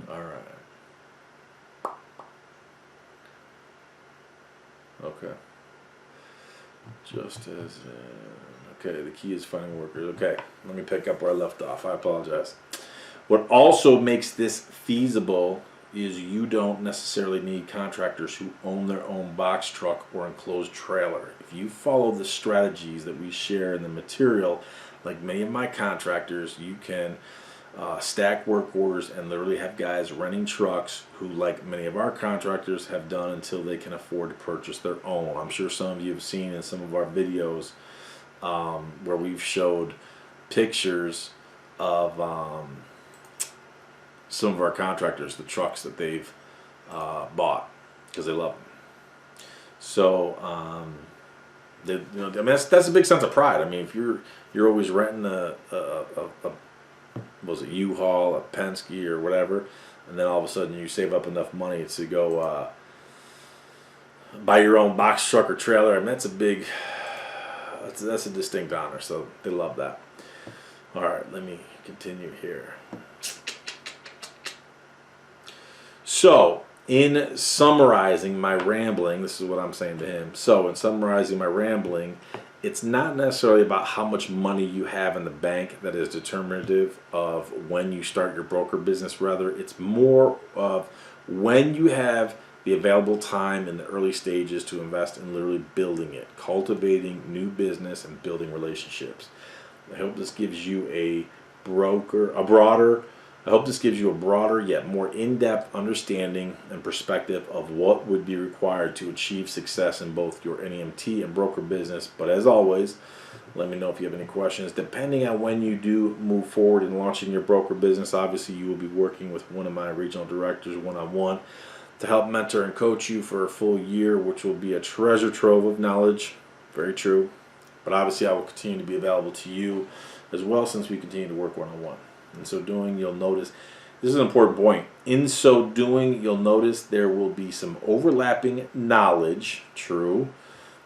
S3: All right. Okay. Just as okay, the key is finding workers. Okay, let me pick up where I left off. I apologize. What also makes this feasible is you don't necessarily need contractors who own their own box truck or enclosed trailer. If you follow the strategies that we share in the material, like many of my contractors, you can stack work orders and literally have guys renting trucks who, like many of our contractors, have done until they can afford to purchase their own. I'm sure some of you have seen in some of our videos where we've showed pictures of some of our contractors, the trucks that they've bought because they love them. So, I mean, that's a big sense of pride. I mean, if you're always renting a was it U-Haul, a Penske, or whatever, and then all of a sudden you save up enough money to go buy your own box truck or trailer. I mean, that's a distinct honor. So they love that. All right, let me continue here. So, in summarizing my rambling, this is what I'm saying to him. So, in summarizing my rambling, it's not necessarily about how much money you have in the bank that is determinative of when you start your broker business. Rather, it's more of when you have the available time in the early stages to invest in literally building it, cultivating new business and building relationships. I hope this gives you a broader I hope this gives you a broader yet more in-depth understanding and perspective of what would be required to achieve success in both your NEMT and broker business. But as always, let me know if you have any questions. Depending on when you do move forward in launching your broker business, obviously you will be working with one of my regional directors one-on-one to help mentor and coach you for a full year, which will be a treasure trove of knowledge. Very true. But obviously I will continue to be available to you as well, since we continue to work one-on-one. In so doing, you'll notice, this is an important point, in so doing, you'll notice there will be some overlapping knowledge, true,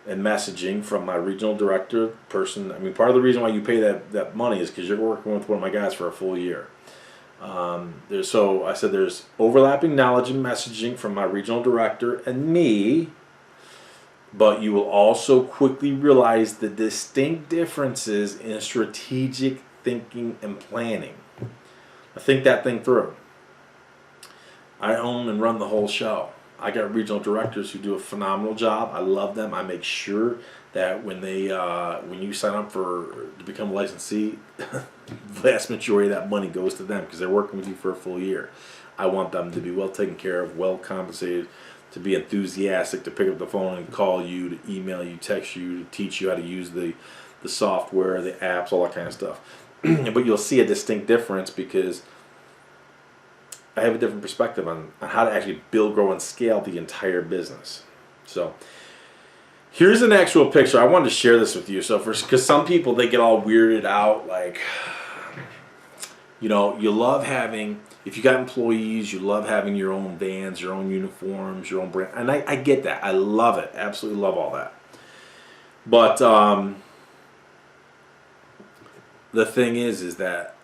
S3: and messaging from my regional director person. I mean, part of the reason why you pay that money is because you're working with one of my guys for a full year. So I said there's overlapping knowledge and messaging from my regional director and me, but you will also quickly realize the distinct differences in strategic thinking and planning. I think that thing through. I own and run the whole show. I got regional directors who do a phenomenal job. I love them. I make sure that when you sign up to become a licensee, the vast majority of that money goes to them because they're working with you for a full year. I want them to be well taken care of, well compensated, to be enthusiastic, to pick up the phone and call you, to email you, text you, to teach you how to use the software, the apps, all that kind of stuff. But you'll see a distinct difference because I have a different perspective on how to actually build, grow, and scale the entire business. So here's an actual picture. I wanted to share this with you. So because some people, they get all weirded out, like, you know, you love having, if you got employees, you love having your own vans, your own uniforms, your own brand. And I get that. I love it. Absolutely love all that. But the thing is that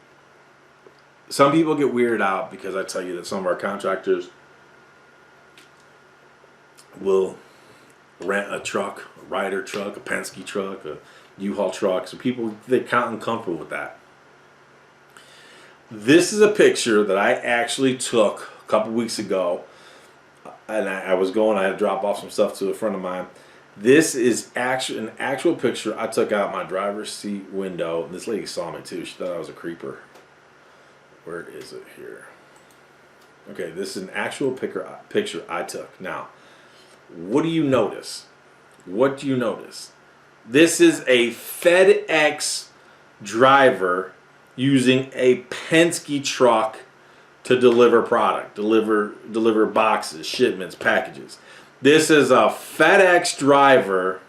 S3: some people get weirded out because I tell you that some of our contractors will rent a truck, a Ryder truck, a Penske truck, a U-Haul truck. So people, they're kind of uncomfortable with that. This is a picture that I actually took a couple weeks ago. And I had to drop off some stuff to a friend of mine. This is an actual picture I took out my driver's seat window. This lady saw me too. She thought I was a creeper. Where is it here? Okay, this is an actual picture I took. Now, what do you notice? What do you notice? This is a FedEx driver using a Penske truck to deliver product, deliver boxes, shipments, packages. This is a FedEx driver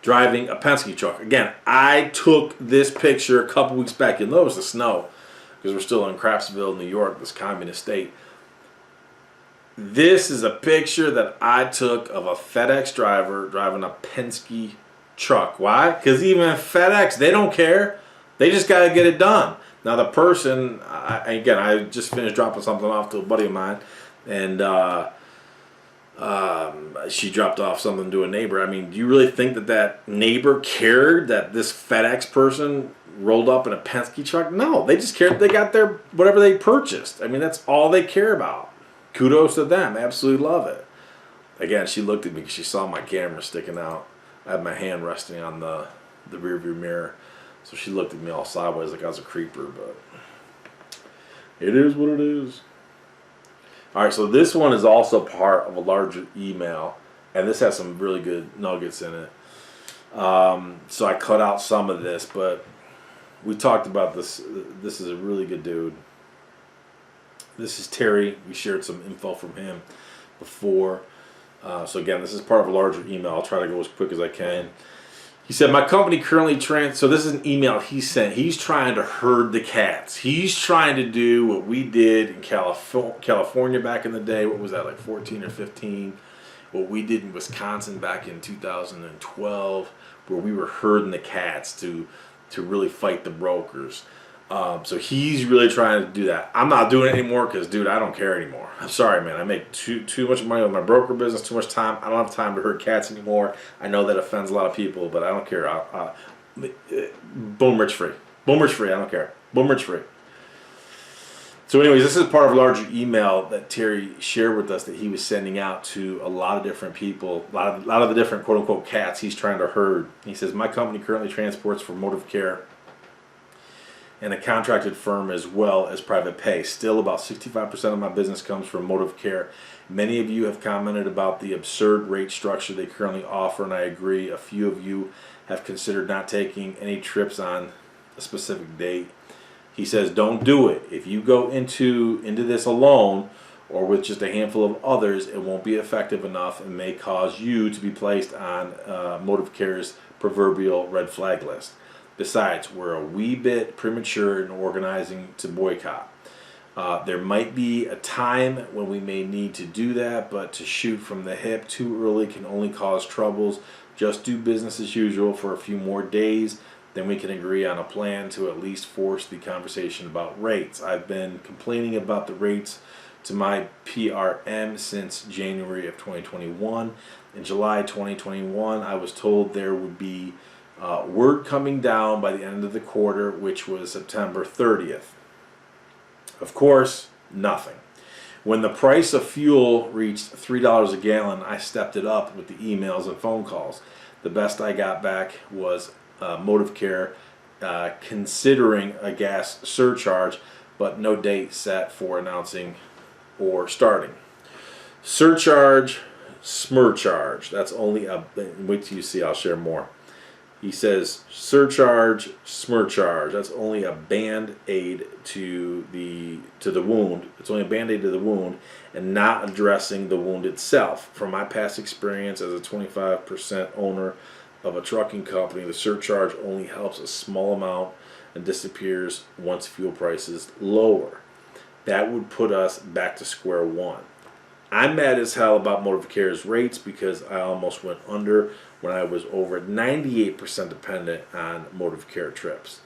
S3: driving a Penske truck. Again, I took this picture a couple weeks back. You'll notice the snow because we're still in Craftsville, New York, this communist state. This is a picture that I took of a FedEx driver driving a Penske truck. Why? Because even FedEx, they don't care. They just got to get it done. Now the person, I just finished dropping something off to a buddy of mine, and she dropped off something to a neighbor. I mean, do you really think that neighbor cared that this FedEx person rolled up in a Penske truck? No, they just cared they got their whatever they purchased. I mean, that's all they care about. Kudos to them. Absolutely love it. Again, she looked at me because she saw my camera sticking out. I had my hand resting on the rear view mirror. So she looked at me all sideways like I was a creeper, but it is what it is. All right, so this one is also part of a larger email, and this has some really good nuggets in it. So I cut out some of this, but we talked about this. This is a really good dude. This is Terry. We shared some info from him before. So again, this is part of a larger email. I'll try to go as quick as I can. He said, my company currently so this is an email he sent. He's trying to herd the cats. He's trying to do what we did in California back in the day. What was that, like 14 or 15? What we did in Wisconsin back in 2012, where we were herding the cats to really fight the brokers. So he's really trying to do that. I'm not doing it anymore because, dude, I don't care anymore. I'm sorry, man. I make too much money with my broker business, too much time. I don't have time to herd cats anymore. I know that offends a lot of people, but I don't care. Boom, rich free. Boom, rich free. I don't care. Boom, rich free. So anyways, this is part of a larger email that Terry shared with us that he was sending out to a lot of different people, a lot of the different quote-unquote cats he's trying to herd. He says, my company currently transports for motive care and a contracted firm as well as private pay. Still, about 65% of my business comes from Motive Care. Many of you have commented about the absurd rate structure they currently offer, and I agree. A few of you have considered not taking any trips on a specific date. He says, don't do it. If you go into this alone or with just a handful of others, it won't be effective enough and may cause you to be placed on Motive Care's proverbial red flag list. Besides, we're a wee bit premature in organizing to boycott. There might be a time when we may need to do that, but to shoot from the hip too early can only cause troubles. Just do business as usual for a few more days, then we can agree on a plan to at least force the conversation about rates. I've been complaining about the rates to my PRM since January of 2021. In July 2021, I was told there would be word coming down by the end of the quarter, which was September 30th. Of course, nothing. When the price of fuel reached $3 a gallon, I stepped it up with the emails and phone calls. The best I got back was Motive Care considering a gas surcharge, but no date set for announcing or starting. Surcharge, smurcharge. That's only a, wait till you see, I'll share more. He says surcharge, smurcharge. That's only a band-aid to the wound. It's only a band-aid to the wound and not addressing the wound itself. From my past experience as a 25% owner of a trucking company, the surcharge only helps a small amount and disappears once fuel prices lower. That would put us back to square one. I'm mad as hell about Motive Care's rates because I almost went under when I was over 98% dependent on Motive Care trips.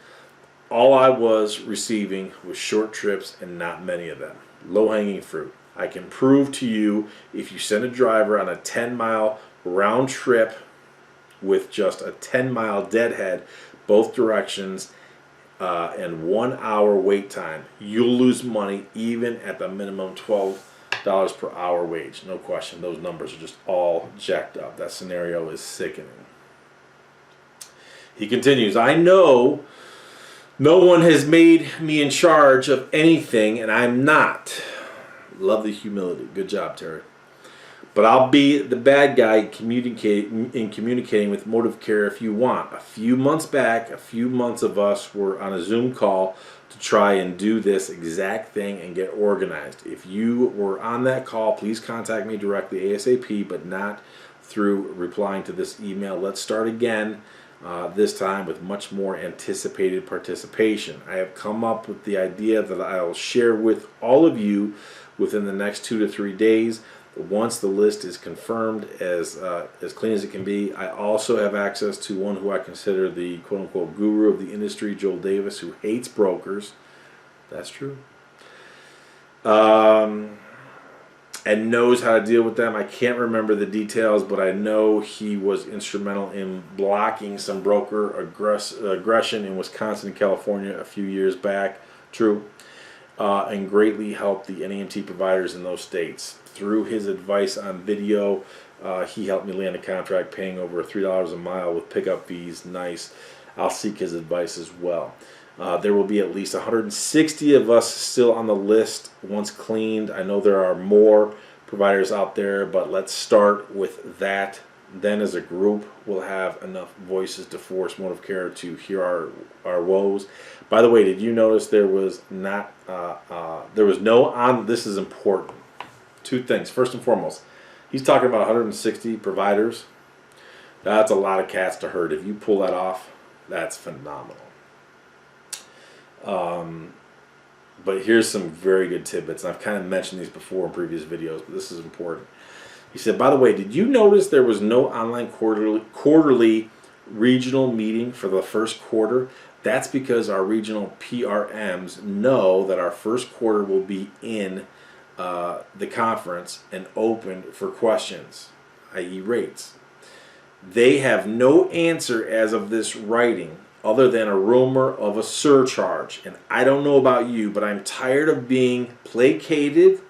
S3: All I was receiving was short trips and not many of them. Low-hanging fruit. I can prove to you if you send a driver on a 10-mile round trip with just a 10-mile deadhead, both directions, and 1 hour wait time, you'll lose money even at the minimum $12 per hour wage. No question. Those numbers are just all jacked up. That scenario is sickening. He continues, I know no one has made me in charge of anything, and I'm not. Love the humility. Good job, Terry. But I'll be the bad guy in communicating with Motive Care if you want. A few months back, a few months of us were on a Zoom call to try and do this exact thing and get organized. If you were on that call, please contact me directly ASAP, but not through replying to this email. Let's start again, this time with much more anticipated participation. I have come up with the idea that I'll share with all of you within the next 2 to 3 days. Once the list is confirmed as clean as it can be, I also have access to one who I consider the quote-unquote guru of the industry, Joel Davis, who hates brokers. That's true. And knows how to deal with them. I can't remember the details, but I know he was instrumental in blocking some broker aggression in Wisconsin and California a few years back. True. And greatly helped the NEMT providers in those states. Through his advice on video, he helped me land a contract paying over $3 a mile with pickup fees. Nice. I'll seek his advice as well. There will be at least 160 of us still on the list once cleaned. I know there are more providers out there, but let's start with that. Then as a group, we'll have enough voices to force Motive Care to hear our woes. By the way, did you notice there was no on, this is important. Two things. First and foremost, he's talking about 160 providers. That's a lot of cats to herd. If you pull that off, that's phenomenal. But here's some very good tidbits. I've kind of mentioned these before in previous videos, but this is important. He said, by the way, did you notice there was no online quarterly regional meeting for the first quarter? That's because our regional PRMs know that our first quarter will be in the conference and open for questions, i.e. rates. They have no answer as of this writing other than a rumor of a surcharge. And I don't know about you, but I'm tired of being placated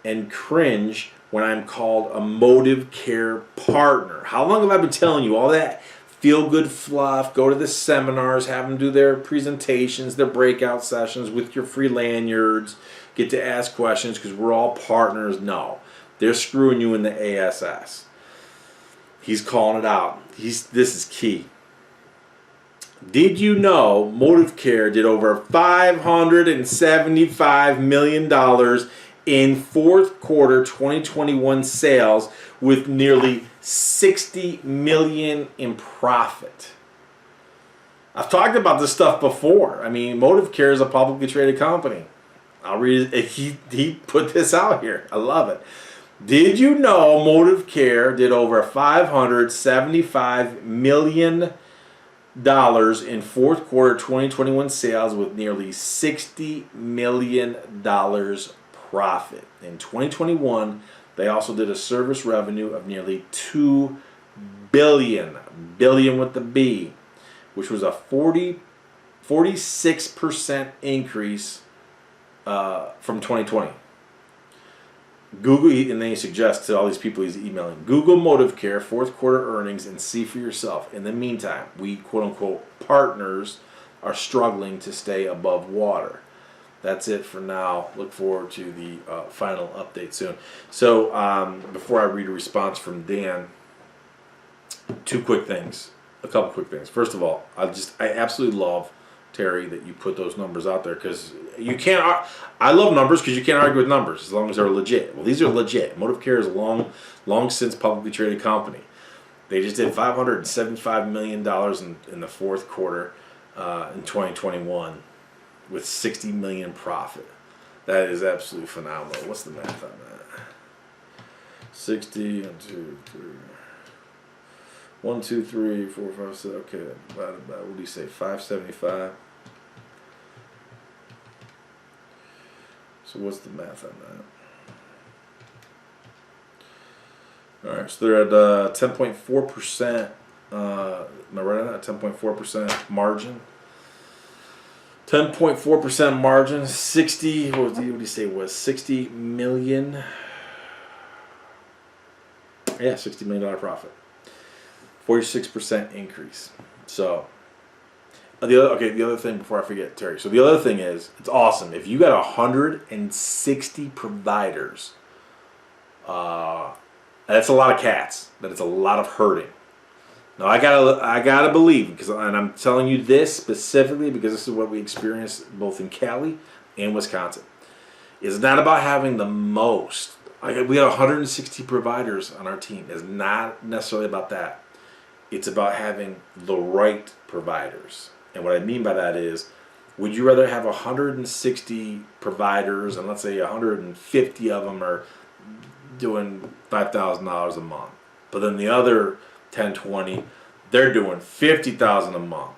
S3: and cringe when I'm called a Motive Care partner. How long have I been telling you all that feel good fluff. Go to the seminars, have them do their presentations, their breakout sessions with your free lanyards. Get to ask questions because we're all partners. No, they're screwing you in the ASS. He's calling it out. This is key. Did you know MotiveCare did over $575 million in fourth quarter 2021 sales with nearly $60 million in profit? I've talked about this stuff before. I mean, MotiveCare is a publicly traded company. I'll read it. He put this out here. I love it. Did you know MotiveCare did over $575 million in fourth quarter 2021 sales with nearly $60 million profit. In 2021, they also did a service revenue of nearly $2 billion with the B, which was a 46% increase from 2020. Google, and then he suggests to all these people he's emailing, Google MotiveCare fourth quarter earnings and see for yourself. In the meantime, we quote-unquote partners are struggling to stay above water. That's it for now. Look forward to the final update soon. So before I read a response from Dan, a couple quick things. First of all, I absolutely love, Terry, that you put those numbers out there because you can't. I love numbers because you can't argue with numbers as long as they're legit. Well, these are legit. MotiveCare is a long since publicly traded company. They just did $575 million in the fourth quarter in 2021 with $60 million profit. That is absolutely phenomenal. What's the math on that? 60 and 2, 3. 1, 2, 3, 4, 5, 6. Okay, divided by, what do you say? 575. So what's the math on that? All right, so they're at 10.4%. Am I right on that? 10.4% margin. 10.4% margin. 60. What do you say? Was $60 million? Yeah, $60 million profit. 46% increase. So, the other thing before I forget, Terry. So the other thing is, it's awesome. If you got 160 providers, that's a lot of cats. But it's a lot of herding. Now I gotta believe, and I'm telling you this specifically because this is what we experienced both in Cali and Wisconsin. It's not about having the most. We have 160 providers on our team. It's not necessarily about that. It's about having the right providers. And what I mean by that is, would you rather have 160 providers and let's say 150 of them are doing $5,000 a month, but then the other 10, 20, they're doing $50,000 a month?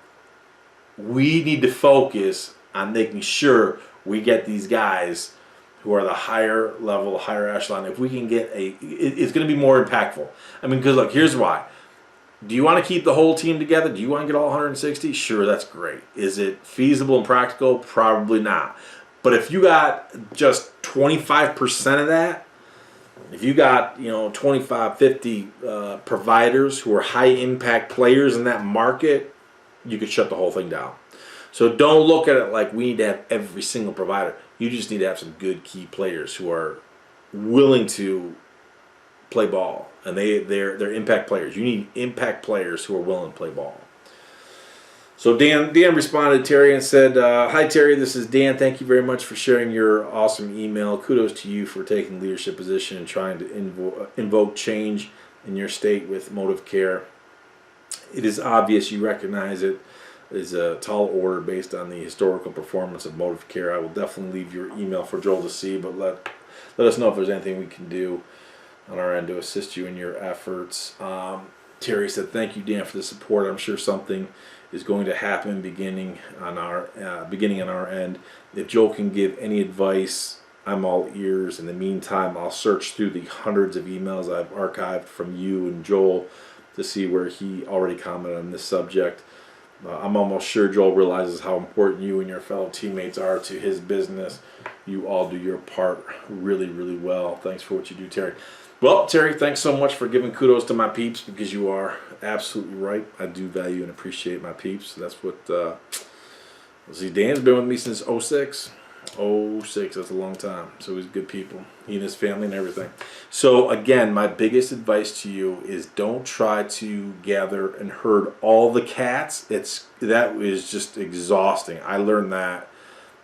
S3: We need to focus on making sure we get these guys who are the higher level, higher echelon. If we can get it's going to be more impactful. I mean, because look, here's why. Do you want to keep the whole team together? Do you want to get all 160? Sure, that's great. Is it feasible and practical? Probably not. But if you got just 25% of that, if you got 25, 50 providers who are high impact players in that market, you could shut the whole thing down. So don't look at it like we need to have every single provider. You just need to have some good key players who are willing to play ball, and they're impact players. You need impact players who are willing to play ball. So Dan responded to Terry and said, "Hi Terry, this is Dan. Thank you very much for sharing your awesome email. Kudos to you for taking leadership position and trying to invoke change in your state with MotiveCare. It is obvious you recognize it is a tall order based on the historical performance of MotiveCare. I will definitely leave your email for Joel to see, but let us know if there's anything we can do on our end to assist you in your efforts." Terry said, "Thank you, Dan, for the support. I'm sure something is going to happen beginning on our end. If Joel can give any advice, I'm all ears. In the meantime, I'll search through the hundreds of emails I've archived from you and Joel to see where he already commented on this subject. I'm almost sure Joel realizes how important you and your fellow teammates are to his business. You all do your part really, really well. Thanks for what you do, Terry." Well, Terry, thanks so much for giving kudos to my peeps because you are absolutely right. I do value and appreciate my peeps. That's what. See, Dan's been with me since '06. '06, that's a long time. So he's good people. He and his family and everything. So again, my biggest advice to you is don't try to gather and herd all the cats. That is just exhausting. I learned that.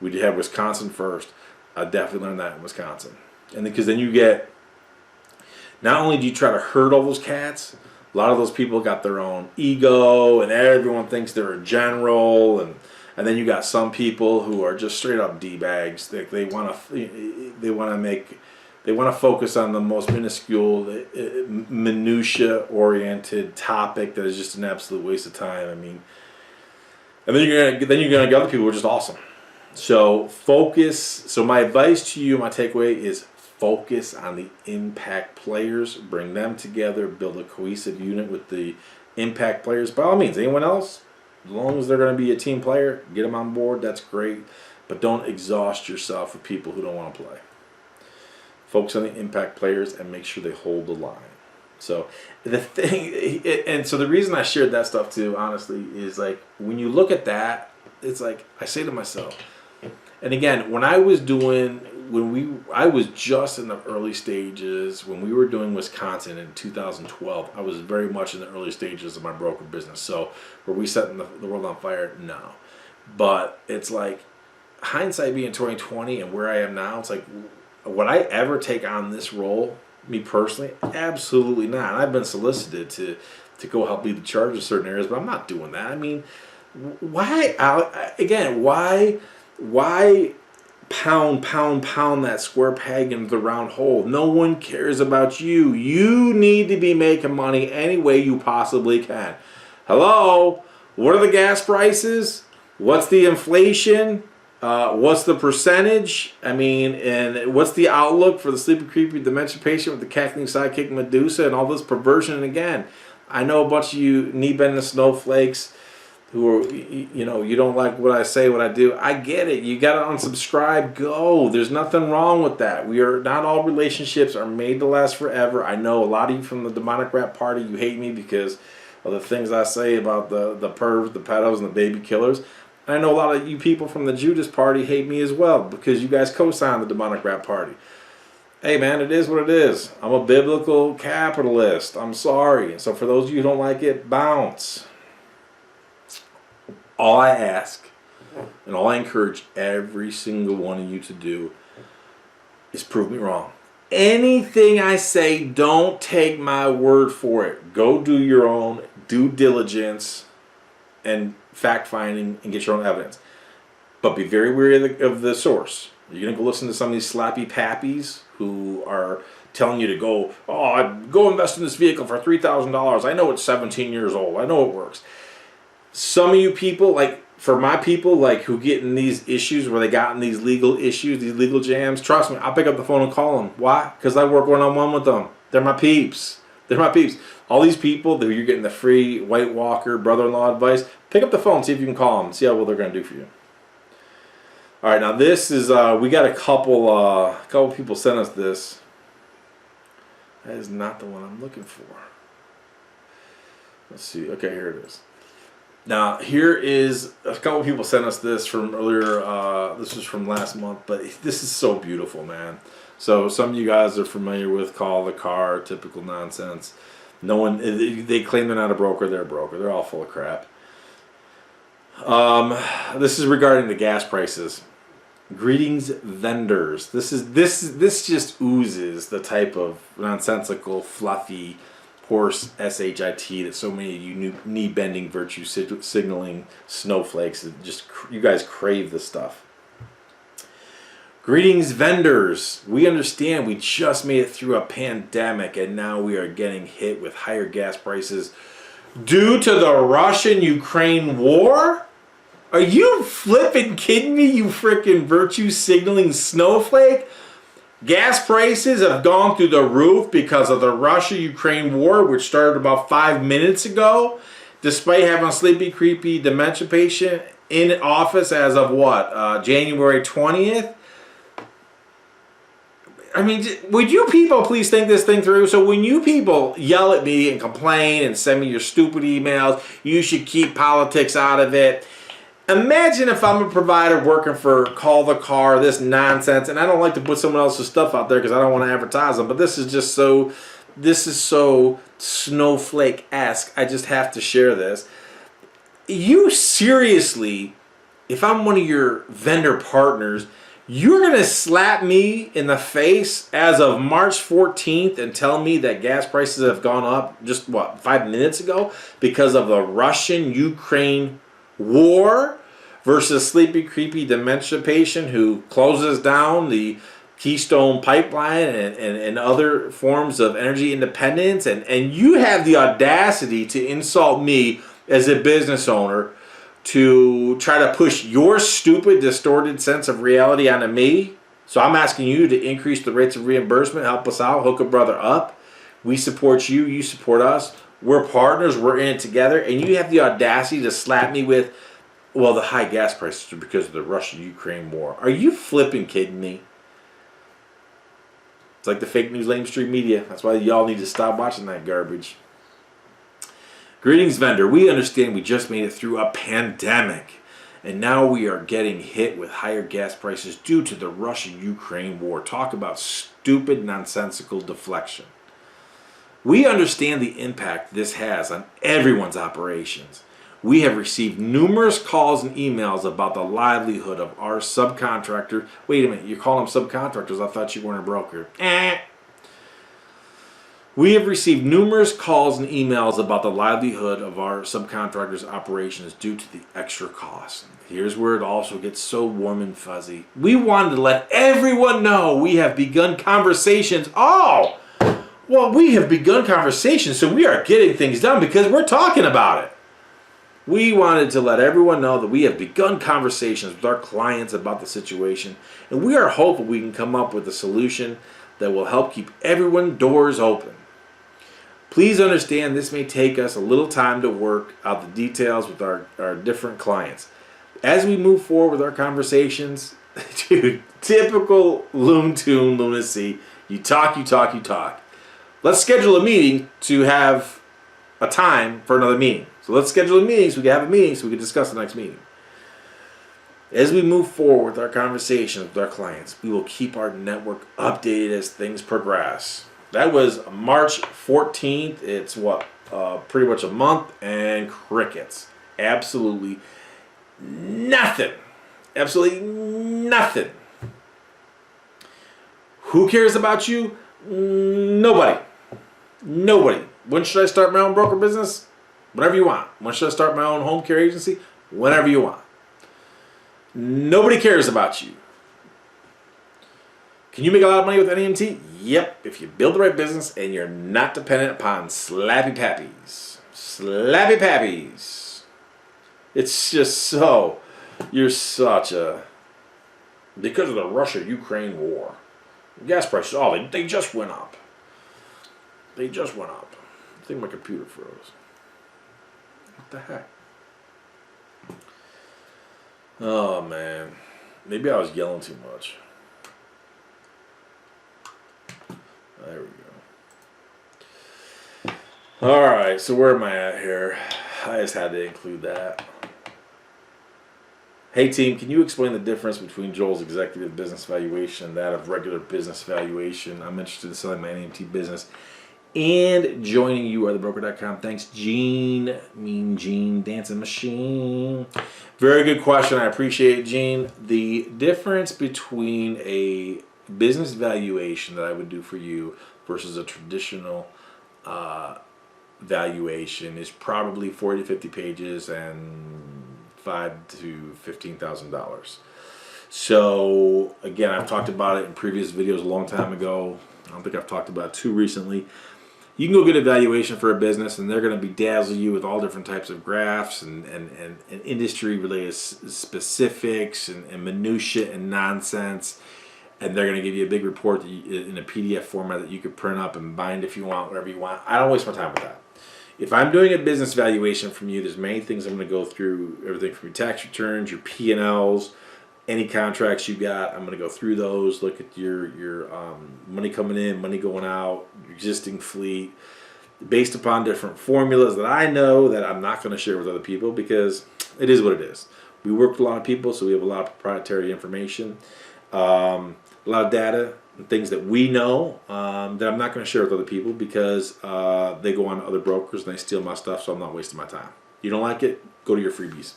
S3: We had Wisconsin first. I definitely learned that in Wisconsin. And because then you get, not only do you try to herd all those cats, a lot of those people got their own ego and everyone thinks they're a general, and then you got some people who are just straight up D-bags. They want to focus on the most minuscule, minutia-oriented topic that is just an absolute waste of time. I mean, and then you're gonna get other people who are just awesome. So focus. So my advice to you, my takeaway is focus on the impact players. Bring them together. Build a cohesive unit with the impact players. By all means, anyone else, as long as they're going to be a team player, get them on board. That's great. But don't exhaust yourself with people who don't want to play. Focus on the impact players and make sure they hold the line. So the thing, and so the reason I shared that stuff too, honestly, is like when you look at that, it's like I say to myself, and again, when I was just in the early stages, when we were doing Wisconsin in 2012, I was very much in the early stages of my broker business. So were we setting the world on fire? No. But it's like hindsight being 2020 and where I am now, it's like, would I ever take on this role, me personally? Absolutely not. I've been solicited to go help lead the charge in certain areas, but I'm not doing that. I mean, why pound that square peg into the round hole? No one cares about you. You need to be making money any way you possibly can. Hello? What are the gas prices? What's the inflation? What's the percentage? I mean, and what's the outlook for the sleepy, creepy dementia patient with the cackling sidekick Medusa and all this perversion? And again, I know a bunch of you knee-bending snowflakes who are, you don't like what I say, what I do. I get it. You got to unsubscribe. Go. There's nothing wrong with that. Not all relationships are made to last forever. I know a lot of you from the demonic rap party, you hate me because of the things I say about the pervs, the pedos, and the baby killers. And I know a lot of you people from the Judas party hate me as well because you guys co-sign the demonic rap party. Hey man, it is what it is. I'm a biblical capitalist. I'm sorry. So for those of you who don't like it, bounce. All I ask and all I encourage every single one of you to do is prove me wrong. Anything I say, don't take my word for it. Go do your own due diligence and fact-finding and get your own evidence. But be very wary of the source. You're going to go listen to some of these slappy pappies who are telling you to go invest in this vehicle for $3,000. I know it's 17 years old. I know it works. Some of you people, like for my people, like who get in these issues where they got in these legal issues, these legal jams, trust me, I'll pick up the phone and call them. Why? Because I work one-on-one with them. They're my peeps. They're my peeps. All these people that you're getting the free White Walker brother-in-law advice, pick up the phone, see if you can call them, see how well they're going to do for you. All right, now this is, we got a couple people sent us this. That is not the one I'm looking for. Let's see. Okay, here it is. Now, here is a couple people sent us this from earlier. This was from last month, but this is so beautiful, man. So some of you guys are familiar with Call the Car, typical nonsense. No one, they claim they're not a broker. They're a broker. They're all full of crap. This is regarding the gas prices. Greetings, vendors. This just oozes the type of nonsensical, fluffy horse shit that so many of you knee-bending, virtue signaling snowflakes that just you guys crave this stuff. Greetings, vendors. We understand we just made it through a pandemic and now we are getting hit with higher gas prices due to the Russian-Ukraine war? Are you flipping kidding me, you freaking virtue signaling snowflake? Gas prices have gone through the roof because of the Russia-Ukraine war, which started about 5 minutes ago, despite having a sleepy, creepy dementia patient in office as of what, January 20th? I mean, would you people please think this thing through? So when you people yell at me and complain and send me your stupid emails, you should keep politics out of it. Imagine if I'm a provider working for Call the Car, this nonsense, and I don't like to put someone else's stuff out there because I don't want to advertise them, but this is so snowflake-esque. I just have to share this. You seriously, if I'm one of your vendor partners, you're going to slap me in the face as of March 14th and tell me that gas prices have gone up just, 5 minutes ago because of the Russian-Ukraine war versus sleepy, creepy dementia patient who closes down the Keystone Pipeline and other forms of energy independence. And you have the audacity to insult me as a business owner to try to push your stupid, distorted sense of reality onto me. So I'm asking you to increase the rates of reimbursement, help us out, hook a brother up. We support you, you support us. We're partners, we're in it together. And you have the audacity to slap me with, well, the high gas prices are because of the Russia-Ukraine war. Are you flipping kidding me? It's like the fake news lamestream media. That's why y'all need to stop watching that garbage. Greetings, vendor. We understand we just made it through a pandemic, and now we are getting hit with higher gas prices due to the Russia-Ukraine war. Talk about stupid, nonsensical deflection. We understand the impact this has on everyone's operations. We have received numerous calls and emails about the livelihood of our subcontractor. Wait a minute, you call them subcontractors? I thought you weren't a broker. We have received numerous calls and emails about the livelihood of our subcontractors' operations due to the extra costs. Here's where it also gets so warm and fuzzy. We wanted to let everyone know we have begun conversations. Oh, well, we have begun conversations, so we are getting things done because we're talking about it. We wanted to let everyone know that we have begun conversations with our clients about the situation, and we are hopeful we can come up with a solution that will help keep everyone's doors open. Please understand this may take us a little time to work out the details with our different clients. As we move forward with our conversations, dude, typical Loon Tune lunacy. You talk. Let's schedule a meeting to have a time for another meeting. So let's schedule a meeting so we can have a meeting so we can discuss the next meeting. As we move forward with our conversations with our clients, we will keep our network updated as things progress. That was March 14th. It's pretty much a month, and crickets. Absolutely nothing. Absolutely nothing. Who cares about you? Nobody. When should I start my own broker business? Whenever you want. When should I start my own home care agency? Whenever you want. Nobody cares about you. Can you make a lot of money with NEMT? Yep, if you build the right business and you're not dependent upon slappy pappies. Slappy pappies. It's just so, you're such a, because of the Russia-Ukraine war. Gas prices, they just went up. They just went up. I think my computer froze. What the heck? Oh, man. Maybe I was yelling too much. There we go. Alright, so where am I at here? I just had to include that. Hey team, can you explain the difference between Joel's executive business valuation and that of regular business valuation? I'm interested in selling my NEMT business and joining YouAreTheBroker.com. Thanks, Gene. Mean Gene, dancing machine. Very good question. I appreciate it, Gene. The difference between a business valuation that I would do for you versus a traditional valuation is probably 40 to 50 pages and $5,000 to $15,000. So again, I've talked about it in previous videos a long time ago. I don't think I've talked about it too recently. You can go get a valuation for a business, and they're going to bedazzle you with all different types of graphs and industry-related specifics and minutia and nonsense. And they're going to give you a big report in a PDF format that you could print up and bind if you want, whatever you want. I don't waste my time with that. If I'm doing a business valuation from you, there's many things I'm going to go through. Everything from your tax returns, your P&Ls, any contracts you got. I'm going to go through those, look at your money coming in, money going out, your existing fleet, based upon different formulas that I know that I'm not going to share with other people because it is what it is. We work with a lot of people, so we have a lot of proprietary information, a lot of data and things that we know that I'm not going to share with other people because they go on to other brokers and they steal my stuff, so I'm not wasting my time. You don't like it? Go to your freebies.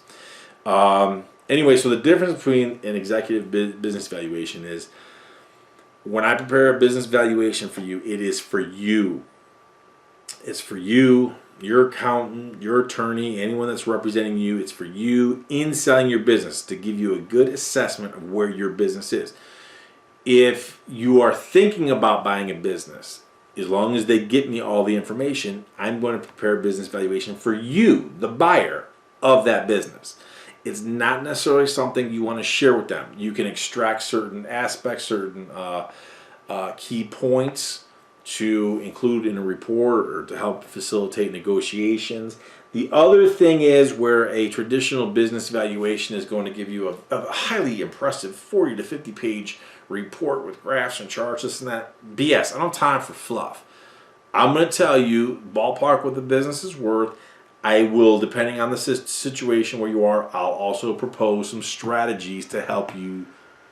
S3: Anyway, so the difference between an executive business valuation is when I prepare a business valuation for you, it is for you. It's for you, your accountant, your attorney, anyone that's representing you. It's for you in selling your business to give you a good assessment of where your business is. If you are thinking about buying a business, as long as they get me all the information, I'm going to prepare a business valuation for you, the buyer of that business. It's not necessarily something you want to share with them. You can extract certain aspects, certain key points to include in a report or to help facilitate negotiations. The other thing is where a traditional business valuation is going to give you a highly impressive 40 to 50 page report with graphs and charts, this and that. BS. I don't have time for fluff. I'm going to tell you ballpark what the business is worth. I will, depending on the situation where you are, I'll also propose some strategies to help you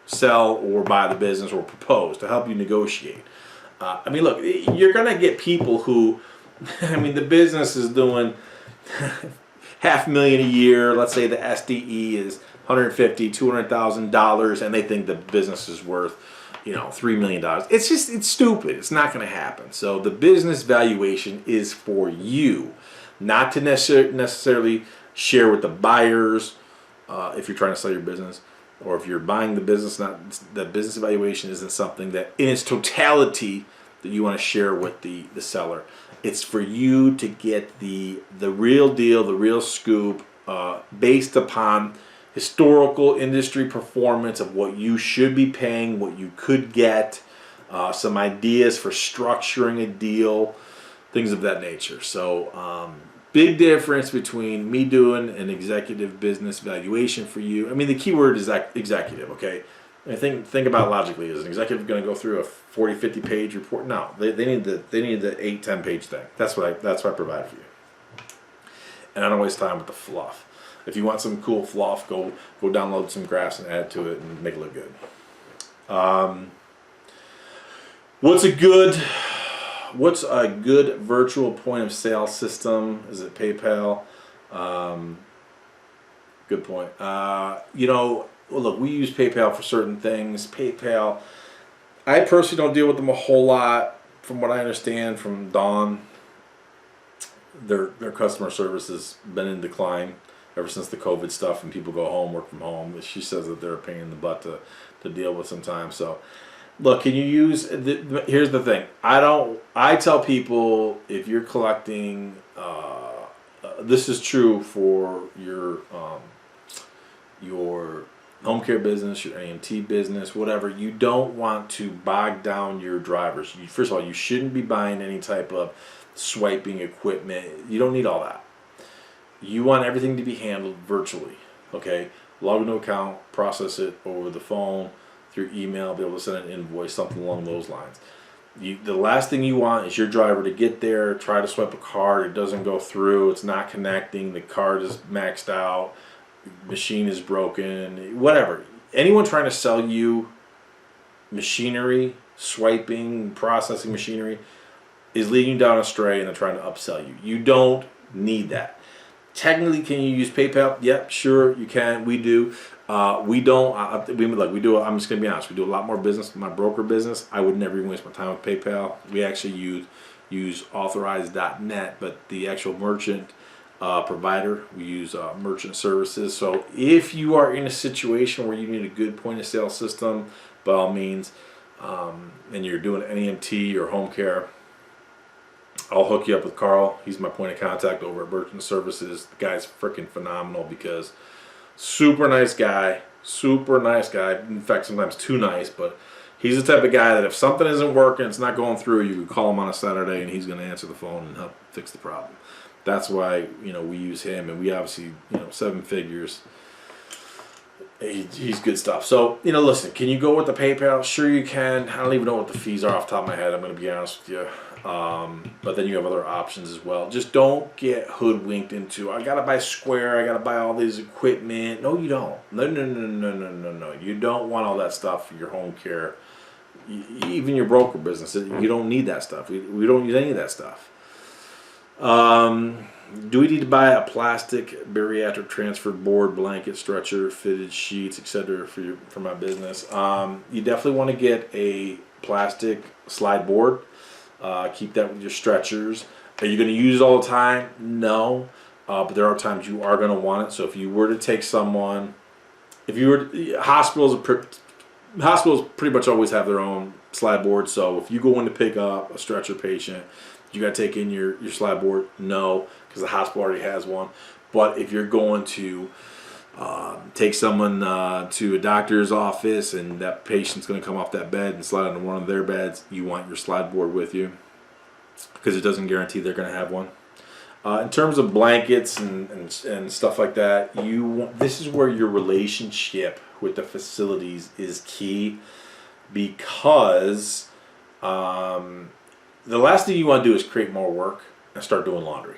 S3: sell or buy the business, or propose to help you negotiate. I mean, look, you're going to get people who, I mean, the business is doing $500,000 a year. Let's say the SDE is $150,000, $200,000, and they think the business is worth, $3 million. It's stupid. It's not going to happen. So the business valuation is for you, not to necessarily share with the buyers if you're trying to sell your business, or if you're buying the business. The business evaluation isn't something that in its totality that you want to share with the seller. It's for you to get the real deal, the real scoop, based upon historical industry performance of what you should be paying, what you could get, some ideas for structuring a deal, things of that nature. So big difference between me doing an executive business valuation for you. I mean, the key word is executive, okay? I think about it logically. Is an executive going to go through a 40, 50 page report? No, they need the 8, 10 page thing. That's what I provide for you. And I don't waste time with the fluff. If you want some cool fluff, go download some graphs and add to it and make it look good. What's a good virtual point of sale system? Is it PayPal? Good point. Look, we use PayPal for certain things. PayPal, I personally don't deal with them a whole lot. From what I understand from Dawn, their customer service has been in decline ever since the COVID stuff and people go home, work from home. She says that they're a pain in the butt to deal with sometimes. So, look, can you use? Here's the thing. I tell people, if you're collecting, this is true for your home care business, your AMT business, whatever. You don't want to bog down your drivers. First of all, you shouldn't be buying any type of swiping equipment. You don't need all that. You want everything to be handled virtually, okay? Log into an account, process it over the phone, through email, be able to send an invoice, something along those lines. The last thing you want is your driver to get there, try to swipe a card, it doesn't go through, it's not connecting, the card is maxed out, machine is broken, whatever. Anyone trying to sell you machinery, swiping, processing machinery, is leading you down astray and they're trying to upsell you. You don't need that. Technically, can you use PayPal? Yep, sure, you can. We do. We don't. We do. I'm just gonna be honest. We do a lot more business with my broker business. I would never even waste my time with PayPal. We actually use authorized.net, but the actual merchant provider, we use merchant services. So if you are in a situation where you need a good point of sale system, by all means, and you're doing NEMT or home care, I'll hook you up with Carl. He's my point of contact over at Merchant Services. The guy's freaking phenomenal because super nice guy. In fact, sometimes too nice, but he's the type of guy that if something isn't working, it's not going through, you can call him on a Saturday and he's going to answer the phone and help fix the problem. That's why, we use him, and we obviously, 7 figures. He's good stuff. So, listen, can you go with the PayPal? Sure you can. I don't even know what the fees are off the top of my head. I'm going to be honest with you. But then you have other options as well. Just don't get hoodwinked into, I got to buy Square, I got to buy all this equipment. No, you don't. No. You don't want all that stuff for your home care. Even your broker business, you don't need that stuff. We don't use any of that stuff. Do we need to buy a plastic bariatric transfer board, blanket, stretcher, fitted sheets, etc. for my business? You definitely want to get a plastic slide board. Keep that with your stretchers. Are you going to use it all the time? No, but there are times you are going to want it. So if you were to take someone, hospitals pretty much always have their own slide board. So if you go in to pick up a stretcher patient, you got to take in your slide board? No, because the hospital already has one. But if you're going to take someone to a doctor's office and that patient's going to come off that bed and slide onto one of their beds, you want your slide board with you because it doesn't guarantee they're going to have one. In terms of blankets and stuff like that, this is where your relationship with the facilities is key, because the last thing you want to do is create more work and start doing laundry.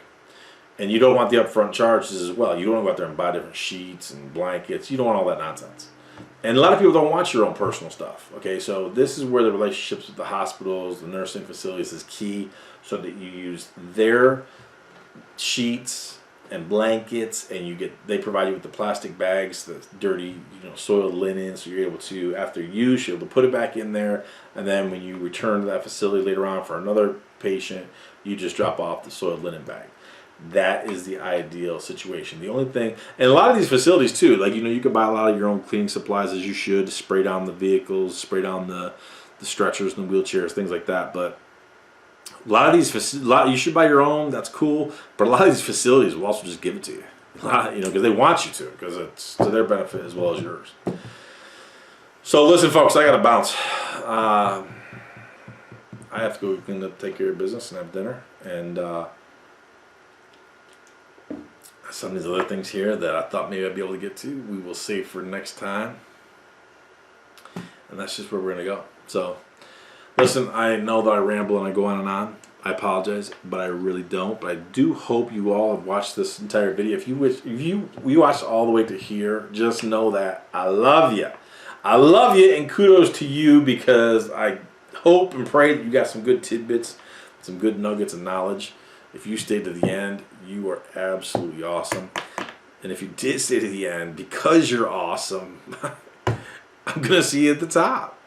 S3: And you don't want the upfront charges as well. You don't want to go out there and buy different sheets and blankets. You don't want all that nonsense. And a lot of people don't want your own personal stuff. Okay, so this is where the relationships with the hospitals, the nursing facilities is key, so that you use their sheets and blankets, and they provide you with the plastic bags, the dirty, soiled linen, so you're able to, after use, you're able to put it back in there, and then when you return to that facility later on for another patient, you just drop off the soiled linen bag. That is the ideal situation. The only thing, and a lot of these facilities too, like you can buy a lot of your own cleaning supplies, as you should, spray down the vehicles, spray down the stretchers and the wheelchairs, things like that. But a lot of these you should buy your own. That's cool. But a lot of these facilities will also just give it to you, because they want you to, because it's to their benefit as well as yours. So listen, folks, I gotta bounce. I have to go take care of business and have dinner, and some of these other things here that I thought maybe I'd be able to get to, we will save for next time. And that's just where we're going to go. So, listen, I know that I ramble and I go on and on. I apologize, but I really don't. But I do hope you all have watched this entire video. If you watched all the way to here, just know that I love you. I love you, and kudos to you, because I hope and pray that you got some good tidbits, some good nuggets of knowledge. If you stayed to the end, you are absolutely awesome. And if you did stay to the end, because you're awesome, I'm going to see you at the top.